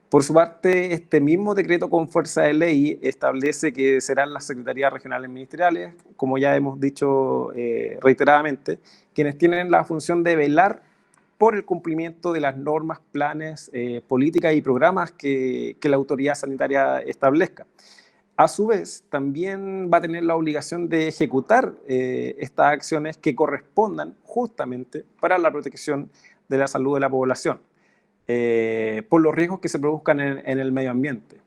Por su parte, este mismo decreto con fuerza de ley establece que serán las secretarías regionales ministeriales, como ya hemos dicho reiteradamente, quienes tienen la función de velar por el cumplimiento de las normas, planes, políticas y programas que la autoridad sanitaria establezca. A su vez, también va a tener la obligación de ejecutar estas acciones que correspondan justamente para la protección de la salud de la población, por los riesgos que se produzcan en el medio ambiente.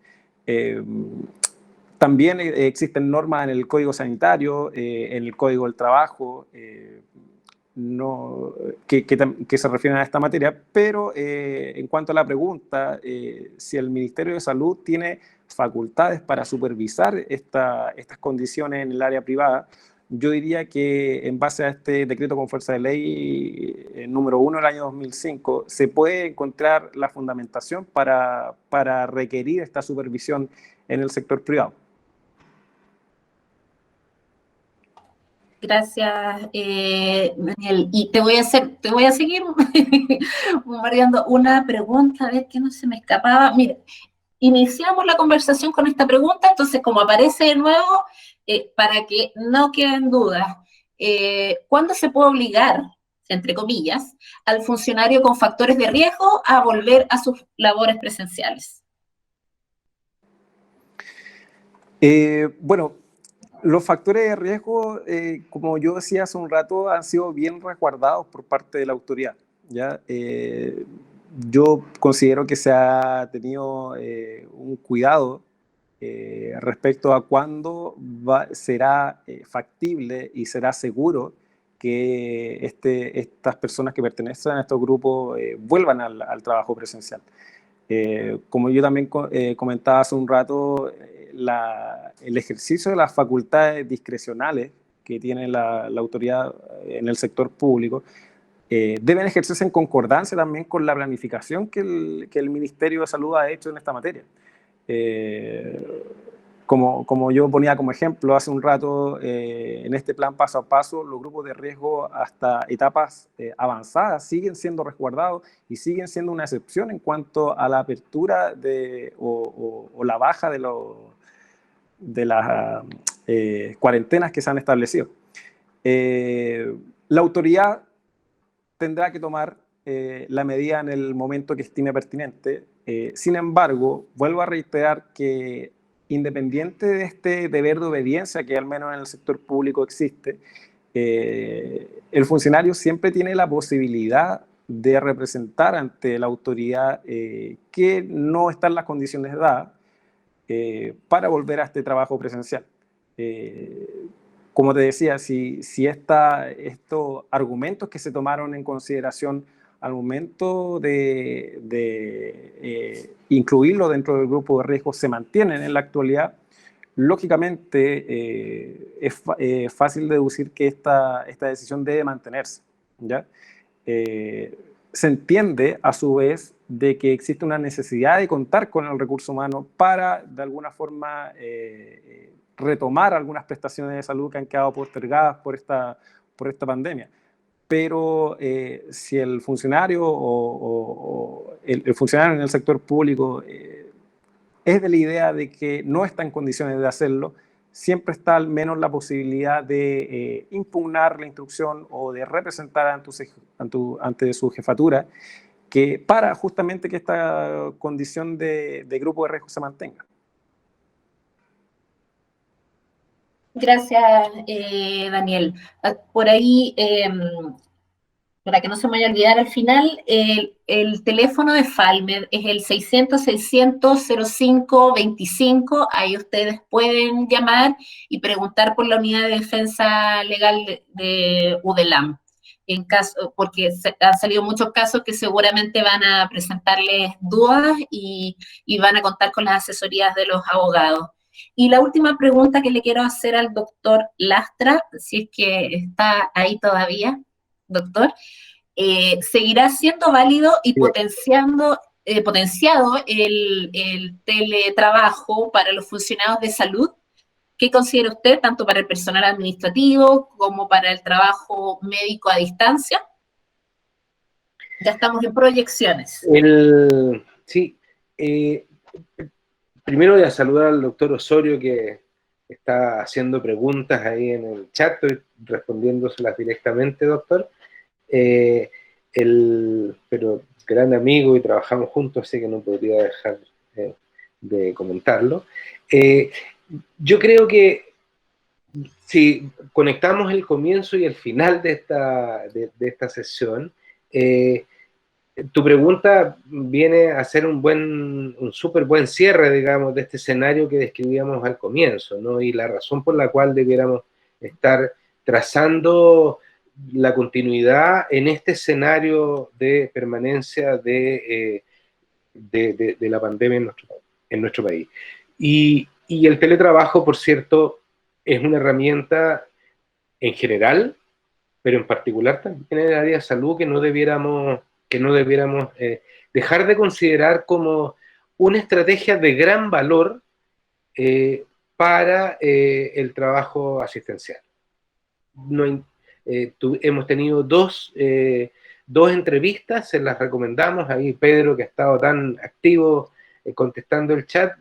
También existen normas en el Código Sanitario, en el Código del Trabajo, que se refieren a esta materia, pero en cuanto a la pregunta, si el Ministerio de Salud tiene facultades para supervisar estas condiciones en el área privada, yo diría que en base a este decreto con fuerza de ley número 1 del año 2005, se puede encontrar la fundamentación para requerir esta supervisión en el sector privado. Gracias, Daniel. Y te voy a seguir bombardeando una pregunta, a ver que no se me escapaba. Mira, iniciamos la conversación con esta pregunta, entonces como aparece de nuevo, para que no queden dudas, ¿cuándo se puede obligar, entre comillas, al funcionario con factores de riesgo a volver a sus labores presenciales? Bueno, los factores de riesgo, como yo decía hace un rato, han sido bien resguardados por parte de la autoridad, ¿ya? Yo considero que se ha tenido un cuidado respecto a cuándo será factible y será seguro que estas personas que pertenecen a estos grupos vuelvan al trabajo presencial. Como yo también comentaba hace un rato, el ejercicio de las facultades discrecionales que tiene la autoridad en el sector público deben ejercerse en concordancia también con la planificación que el Ministerio de Salud ha hecho en esta materia. Como yo ponía como ejemplo hace un rato, en este plan paso a paso, los grupos de riesgo hasta etapas avanzadas siguen siendo resguardados y siguen siendo una excepción en cuanto a la apertura o la baja de las cuarentenas que se han establecido. La autoridad tendrá que tomar la medida en el momento que estime pertinente. Sin embargo, vuelvo a reiterar que independiente de este deber de obediencia que al menos en el sector público existe, el funcionario siempre tiene la posibilidad de representar ante la autoridad que no están las condiciones dadas para volver a este trabajo presencial. Como te decía, si estos argumentos que se tomaron en consideración al momento de incluirlo dentro del grupo de riesgo se mantienen en la actualidad, lógicamente es fácil deducir que esta decisión debe mantenerse, ¿ya? Se entiende a su vez de que existe una necesidad de contar con el recurso humano para de alguna forma retomar algunas prestaciones de salud que han quedado postergadas por esta pandemia. Pero si el funcionario o el funcionario en el sector público es de la idea de que no está en condiciones de hacerlo, siempre está al menos la posibilidad de impugnar la instrucción o de representar ante su jefatura para justamente que esta condición de grupo de riesgo se mantenga. Gracias, Daniel. Por ahí, para que no se me vaya a olvidar al final, el teléfono de Falmed es el 600-600-0525. Ahí ustedes pueden llamar y preguntar por la unidad de defensa legal de UDELAM. Porque han salido muchos casos que seguramente van a presentarles dudas y van a contar con las asesorías de los abogados. Y la última pregunta que le quiero hacer al doctor Lastra, si es que está ahí todavía, doctor, ¿seguirá siendo válido y potenciado el teletrabajo para los funcionarios de salud? ¿Qué considera usted, tanto para el personal administrativo como para el trabajo médico a distancia? Ya estamos en proyecciones. Sí. Primero voy a saludar al doctor Osorio, que está haciendo preguntas ahí en el chat, estoy respondiéndoselas directamente, doctor. Pero gran amigo y trabajamos juntos, así que no podría dejar de comentarlo. Yo creo que si conectamos el comienzo y el final de esta sesión, tu pregunta viene a ser un súper buen cierre, digamos, de este escenario que describíamos al comienzo, ¿no? Y la razón por la cual debiéramos estar trazando la continuidad en este escenario de permanencia de la pandemia en nuestro país. Y el teletrabajo, por cierto, es una herramienta en general, pero en particular también en el área de salud que no debiéramos dejar de considerar como una estrategia de gran valor para el trabajo asistencial. Hemos tenido dos entrevistas, se las recomendamos, ahí Pedro, que ha estado tan activo contestando el chat,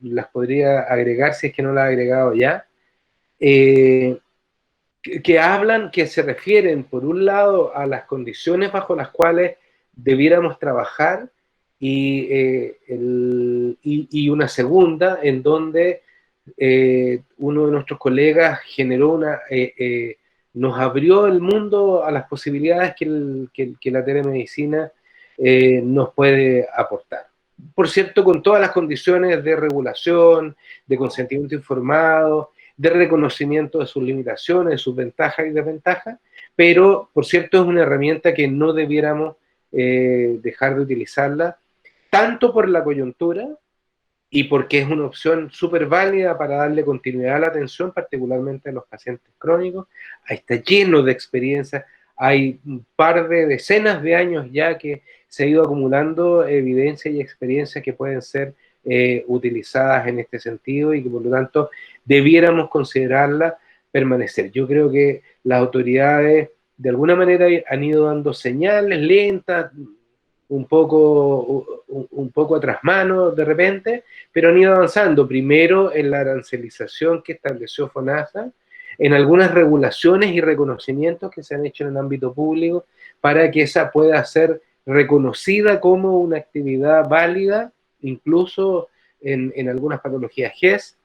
las podría agregar si es que no las ha agregado ya, que se refieren por un lado a las condiciones bajo las cuales debiéramos trabajar y una segunda en donde uno de nuestros colegas generó nos abrió el mundo a las posibilidades que la telemedicina nos puede aportar. Por cierto, con todas las condiciones de regulación, de consentimiento informado, de reconocimiento de sus limitaciones, de sus ventajas y desventajas, pero, por cierto, es una herramienta que no debiéramos dejar de utilizarla, tanto por la coyuntura y porque es una opción súper válida para darle continuidad a la atención, particularmente a los pacientes crónicos. Ahí está lleno de experiencias, hay un par de decenas de años ya que se ha ido acumulando evidencia y experiencias que pueden ser utilizadas en este sentido y que por lo tanto debiéramos considerarla permanecer. Yo creo que las autoridades de alguna manera han ido dando señales lentas, un poco a trasmano de repente, pero han ido avanzando, primero en la arancelización que estableció FONASA, en algunas regulaciones y reconocimientos que se han hecho en el ámbito público para que esa pueda ser reconocida como una actividad válida, incluso en algunas patologías GES.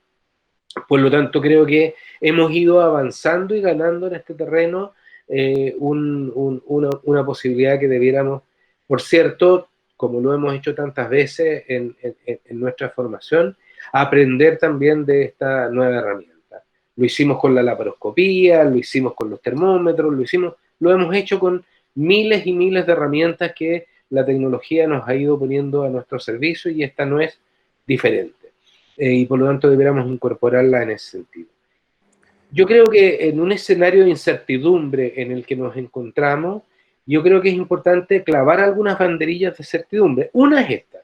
Por lo tanto, creo que hemos ido avanzando y ganando en este terreno una posibilidad que debiéramos, por cierto, como lo hemos hecho tantas veces en nuestra formación, aprender también de esta nueva herramienta. Lo hicimos con la laparoscopía, lo hicimos con los termómetros, lo hemos hecho con miles y miles de herramientas que la tecnología nos ha ido poniendo a nuestro servicio y esta no es diferente. y por lo tanto debiéramos incorporarla en ese sentido. Yo creo que en un escenario de incertidumbre en el que nos encontramos, yo creo que es importante clavar algunas banderillas de certidumbre. Una es esta.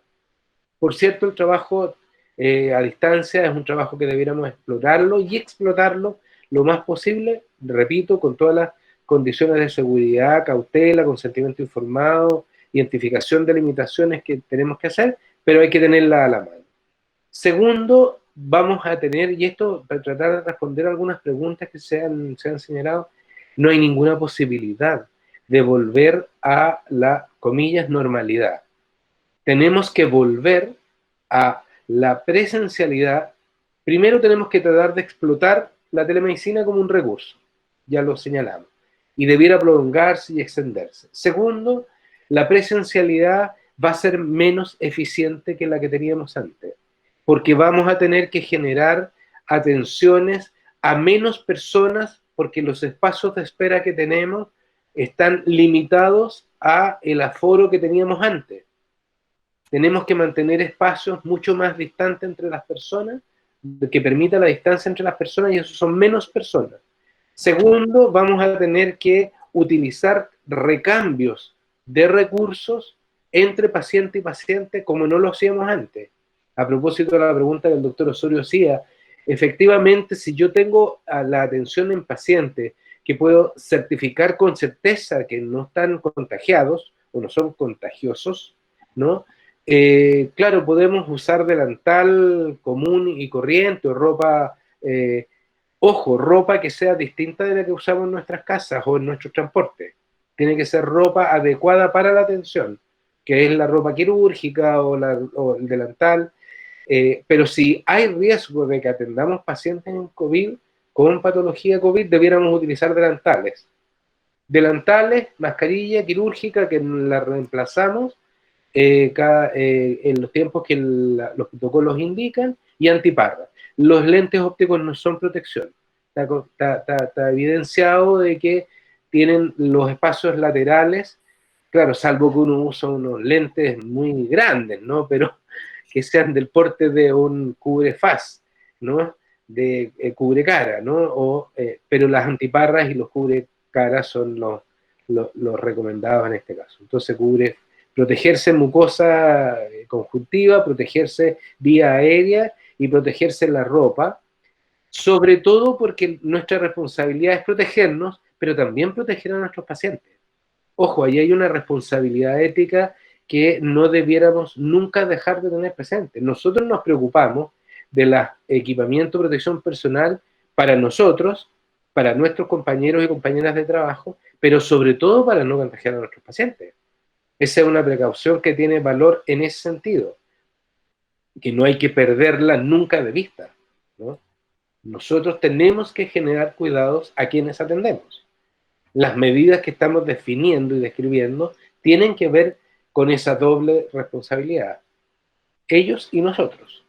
Por cierto, el trabajo a distancia es un trabajo que debiéramos explorarlo y explotarlo lo más posible, repito, con todas las condiciones de seguridad, cautela, consentimiento informado, identificación de limitaciones que tenemos que hacer, pero hay que tenerla a la mano. Segundo, vamos a tener, y esto para tratar de responder algunas preguntas que se han señalado, no hay ninguna posibilidad de volver a la, comillas, normalidad. Tenemos que volver a la presencialidad. Primero tenemos que tratar de explotar la telemedicina como un recurso, ya lo señalamos, y debiera prolongarse y extenderse. Segundo, la presencialidad va a ser menos eficiente que la que teníamos antes, porque vamos a tener que generar atenciones a menos personas, porque los espacios de espera que tenemos están limitados a el aforo que teníamos antes. Tenemos que mantener espacios mucho más distantes entre las personas, que permita la distancia entre las personas, y eso son menos personas. Segundo, vamos a tener que utilizar recambios de recursos entre paciente y paciente como no lo hacíamos antes. A propósito de la pregunta que el doctor Osorio hacía, efectivamente, si yo tengo a la atención en paciente que puedo certificar con certeza que no están contagiados o no son contagiosos, ¿no? Claro, podemos usar delantal común y corriente o ropa, ojo, ropa que sea distinta de la que usamos en nuestras casas o en nuestro transporte. Tiene que ser ropa adecuada para la atención, que es la ropa quirúrgica o el delantal. Pero si hay riesgo de que atendamos pacientes en COVID, con patología COVID, debiéramos utilizar delantales. Delantales, mascarilla quirúrgica que la reemplazamos en los tiempos que los protocolos indican, y antiparras. Los lentes ópticos no son protección. Está evidenciado de que tienen los espacios laterales, claro, salvo que uno usa unos lentes muy grandes, ¿no? Pero que sean del porte de un cubrefaz, ¿no? De cubrecara, ¿no? Pero las antiparras y los cubrecaras son los recomendados en este caso. Entonces protegerse en mucosa conjuntiva, protegerse vía aérea y protegerse en la ropa, sobre todo porque nuestra responsabilidad es protegernos, pero también proteger a nuestros pacientes. Ojo, ahí hay una responsabilidad ética que no debiéramos nunca dejar de tener presente. Nosotros nos preocupamos del equipamiento de protección personal para nosotros, para nuestros compañeros y compañeras de trabajo, pero sobre todo para no contagiar a nuestros pacientes. Esa es una precaución que tiene valor en ese sentido, que no hay que perderla nunca de vista, ¿no? Nosotros tenemos que generar cuidados a quienes atendemos. Las medidas que estamos definiendo y describiendo tienen que ver con esa doble responsabilidad, ellos y nosotros.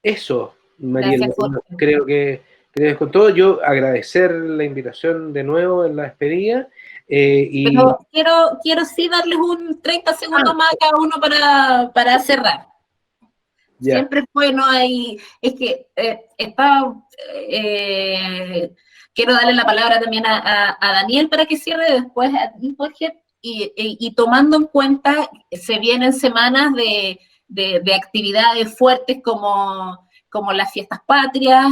Eso, Mariela, creo que con todo. Yo agradecer la invitación de nuevo en la despedida. Pero quiero sí darles un 30 segundos más a cada uno para cerrar. Yeah. Siempre es bueno ahí, es que quiero darle la palabra también a Daniel para que cierre, después a ti, Jorge, y tomando en cuenta, se vienen semanas de actividades fuertes como las fiestas patrias,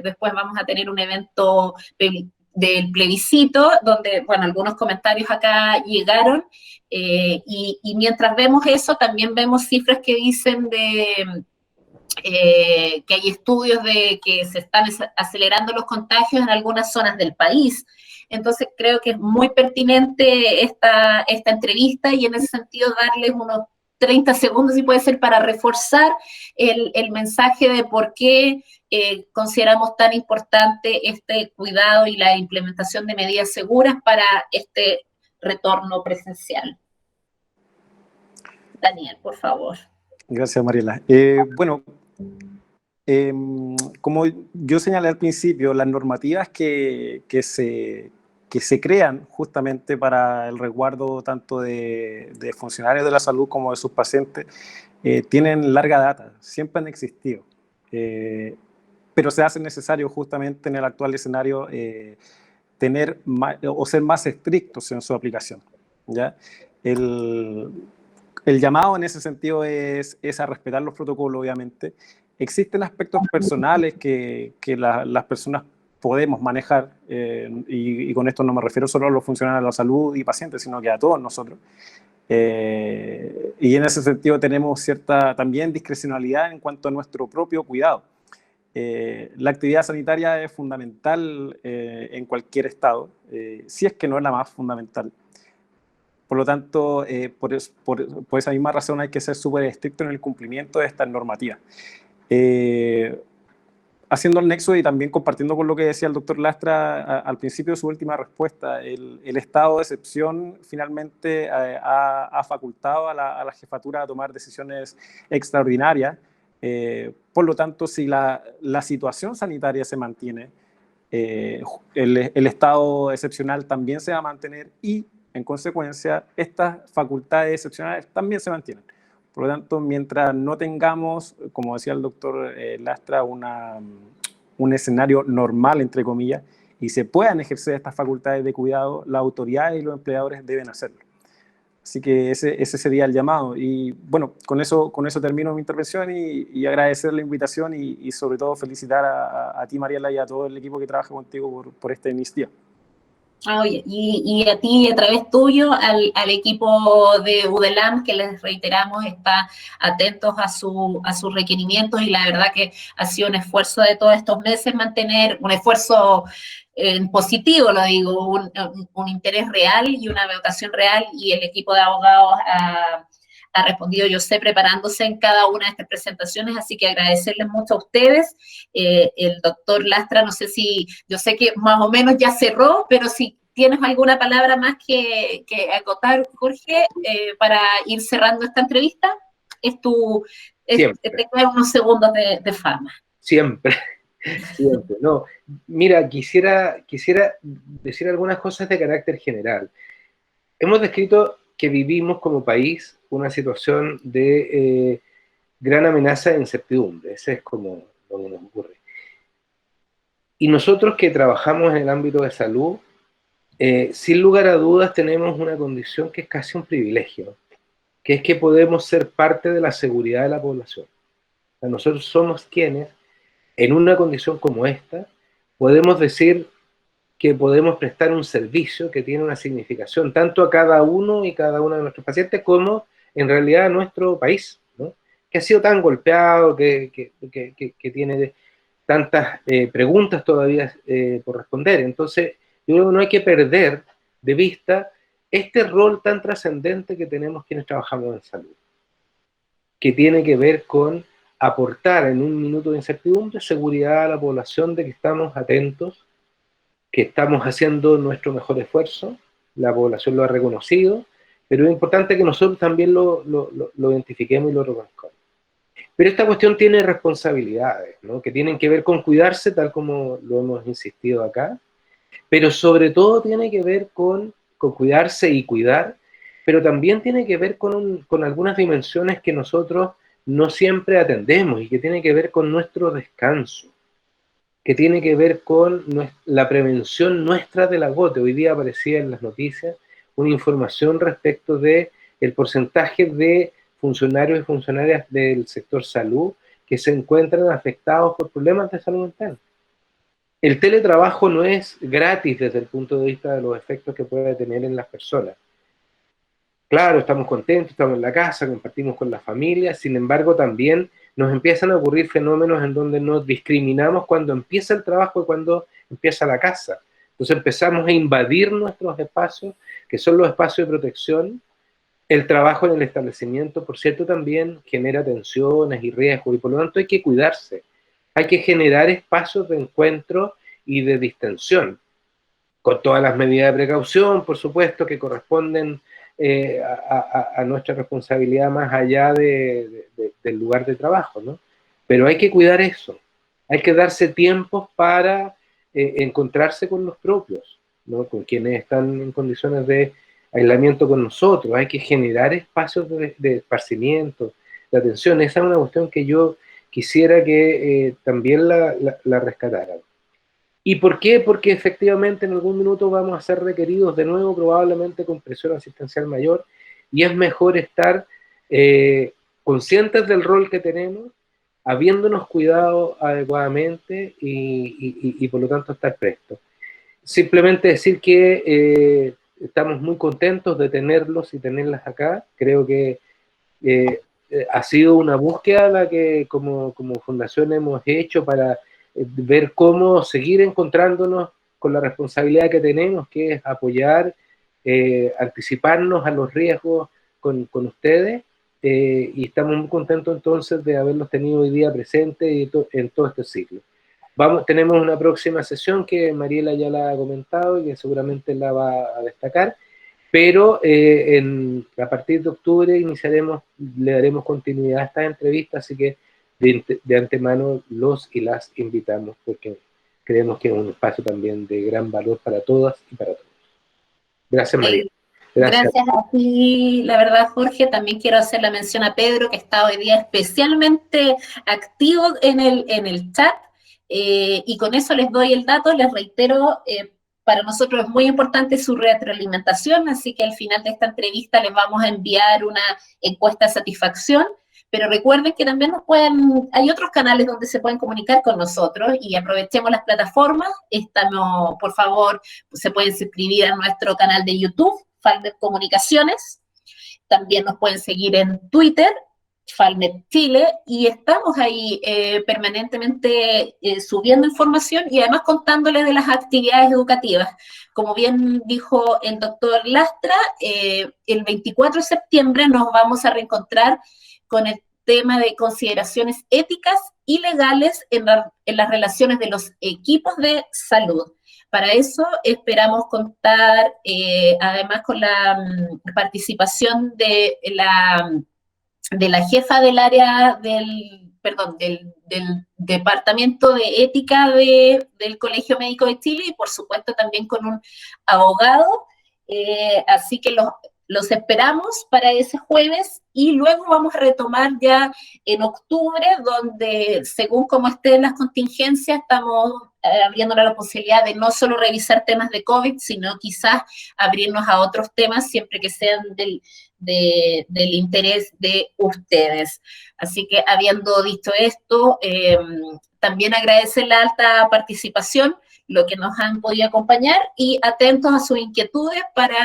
después vamos a tener un evento del plebiscito, donde, bueno, algunos comentarios acá llegaron, y mientras vemos eso, también vemos cifras que dicen que hay estudios de que se están acelerando los contagios en algunas zonas del país. Entonces, creo que es muy pertinente esta entrevista, y en ese sentido darles unos 30 segundos, si puede ser, para reforzar el mensaje de por qué consideramos tan importante este cuidado y la implementación de medidas seguras para este retorno presencial. Daniel, por favor. Gracias, Mariela. Bueno, como yo señalé al principio, las normativas que se crean justamente para el resguardo tanto de funcionarios de la salud como de sus pacientes tienen larga data, siempre han existido, pero se hace necesario justamente en el actual escenario tener o ser más estrictos en su aplicación, ¿ya? El llamado en ese sentido es a respetar los protocolos, obviamente. Existen aspectos personales que las personas podemos manejar, y con esto no me refiero solo a los funcionarios de la salud y pacientes, sino que a todos nosotros. Y en ese sentido tenemos cierta también discrecionalidad en cuanto a nuestro propio cuidado. La actividad sanitaria es fundamental en cualquier estado, si es que no es la más fundamental. Por lo tanto, por esa misma razón hay que ser súper estricto en el cumplimiento de estas normativas. Haciendo el nexo y también compartiendo con lo que decía el doctor Lastra al principio de su última respuesta, el estado de excepción finalmente ha facultado a la jefatura a tomar decisiones extraordinarias. Por lo tanto, si la situación sanitaria se mantiene, el estado excepcional también se va a mantener y, en consecuencia, estas facultades excepcionales también se mantienen. Por lo tanto, mientras no tengamos, como decía el doctor Lastra, un escenario normal, entre comillas, y se puedan ejercer estas facultades de cuidado, las autoridades y los empleadores deben hacerlo. Así que ese sería el llamado. Y bueno, con eso termino mi intervención y agradecer la invitación y sobre todo felicitar a ti, Mariela, y a todo el equipo que trabaja contigo por esta iniciativa. Oye, y a ti, a través tuyo, al equipo de UDELAM, que les reiteramos, está atentos a sus requerimientos, y la verdad que ha sido un esfuerzo de todos estos meses mantener un esfuerzo positivo, lo digo, un interés real y una vocación real, y el equipo de abogados ha respondido, yo sé, preparándose en cada una de estas presentaciones, así que agradecerles mucho a ustedes. El doctor Lastra, no sé si, yo sé que más o menos ya cerró, pero si tienes alguna palabra más que acotar, Jorge, para ir cerrando esta entrevista, te quedan unos segundos de fama. Siempre. Siempre. No, mira, quisiera decir algunas cosas de carácter general. Hemos descrito que vivimos como país una situación de gran amenaza e incertidumbre. Ese es como lo que nos ocurre. Y nosotros que trabajamos en el ámbito de salud, sin lugar a dudas tenemos una condición que es casi un privilegio, que es que podemos ser parte de la seguridad de la población. O sea, nosotros somos quienes, en una condición como esta, podemos decir que podemos prestar un servicio que tiene una significación tanto a cada uno y cada uno de nuestros pacientes como en realidad a nuestro país, ¿no? Que ha sido tan golpeado, que tiene tantas preguntas todavía por responder. Entonces, yo creo que no hay que perder de vista este rol tan trascendente que tenemos quienes trabajamos en salud, que tiene que ver con aportar en un minuto de incertidumbre seguridad a la población de que estamos atentos, que estamos haciendo nuestro mejor esfuerzo, la población lo ha reconocido, pero es importante que nosotros también lo identifiquemos y lo reconozcamos. Pero esta cuestión tiene responsabilidades, ¿no? Que tienen que ver con cuidarse, tal como lo hemos insistido acá, pero sobre todo tiene que ver con cuidarse y cuidar, pero también tiene que ver con algunas dimensiones que nosotros no siempre atendemos y que tiene que ver con nuestro descanso, que tiene que ver con la prevención nuestra del agote. Hoy día aparecía en las noticias una información respecto de el porcentaje de funcionarios y funcionarias del sector salud que se encuentran afectados por problemas de salud mental. El teletrabajo no es gratis desde el punto de vista de los efectos que puede tener en las personas. Claro, estamos contentos, estamos en la casa, compartimos con la familia, sin embargo también nos empiezan a ocurrir fenómenos en donde nos discriminamos cuando empieza el trabajo y cuando empieza la casa. Entonces empezamos a invadir nuestros espacios, que son los espacios de protección. El trabajo en el establecimiento, por cierto, también genera tensiones y riesgos, y por lo tanto hay que cuidarse. Hay que generar espacios de encuentro y de distensión, con todas las medidas de precaución, por supuesto, que corresponden a nuestra responsabilidad más allá del lugar de trabajo, ¿no? Pero hay que cuidar eso. Hay que darse tiempos para encontrarse con los propios, ¿no? Con quienes están en condiciones de aislamiento con nosotros. Hay que generar espacios de esparcimiento, atención. Esa es una cuestión que yo quisiera que también la rescataran. ¿Y por qué? Porque efectivamente en algún minuto vamos a ser requeridos de nuevo, probablemente con presión asistencial mayor, y es mejor estar conscientes del rol que tenemos, habiéndonos cuidado adecuadamente y por lo tanto estar prestos. Simplemente decir que estamos muy contentos de tenerlos y tenerlas acá. Creo que ha sido una búsqueda la que como fundación hemos hecho para ver cómo seguir encontrándonos con la responsabilidad que tenemos, que es apoyar, anticiparnos a los riesgos con ustedes, y estamos muy contentos entonces de haberlos tenido hoy día presentes en todo este ciclo. Tenemos una próxima sesión que Mariela ya la ha comentado y que seguramente la va a destacar, pero a partir de octubre le daremos continuidad a estas entrevistas, así que de antemano los y las invitamos, porque creemos que es un espacio también de gran valor para todas y para todos. Gracias, María. Gracias a ti, la verdad, Jorge. También quiero hacer la mención a Pedro, que está hoy día especialmente activo en el chat, y con eso les doy el dato, les reitero, para nosotros es muy importante su retroalimentación, así que al final de esta entrevista les vamos a enviar una encuesta de satisfacción, pero recuerden que también hay otros canales donde se pueden comunicar con nosotros y aprovechemos las plataformas. Por favor, se pueden suscribir a nuestro canal de YouTube, Falmet Comunicaciones, también nos pueden seguir en Twitter, Falmet Chile, y estamos ahí permanentemente subiendo información y además contándoles de las actividades educativas. Como bien dijo el doctor Lastra, el 24 de septiembre nos vamos a reencontrar con el tema de consideraciones éticas y legales en las relaciones de los equipos de salud. Para eso esperamos contar además con la participación de la jefa del área del Departamento de Ética del Colegio Médico de Chile y por supuesto también con un abogado, así que los esperamos para ese jueves y luego vamos a retomar ya en octubre, donde según cómo estén las contingencias estamos abriéndonos la posibilidad de no solo revisar temas de COVID, sino quizás abrirnos a otros temas siempre que sean del interés de ustedes. Así que habiendo dicho esto, también agradecer la alta participación, lo que nos han podido acompañar y atentos a sus inquietudes para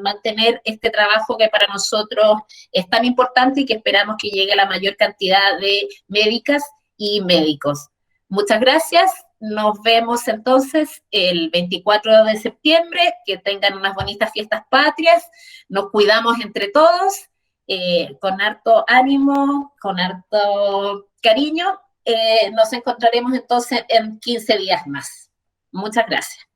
mantener este trabajo que para nosotros es tan importante y que esperamos que llegue a la mayor cantidad de médicas y médicos. Muchas gracias. Nos vemos entonces el 24 de septiembre. Que tengan unas bonitas fiestas patrias. Nos cuidamos entre todos, con harto ánimo, con harto cariño. Nos encontraremos entonces en 15 días más. Muchas gracias.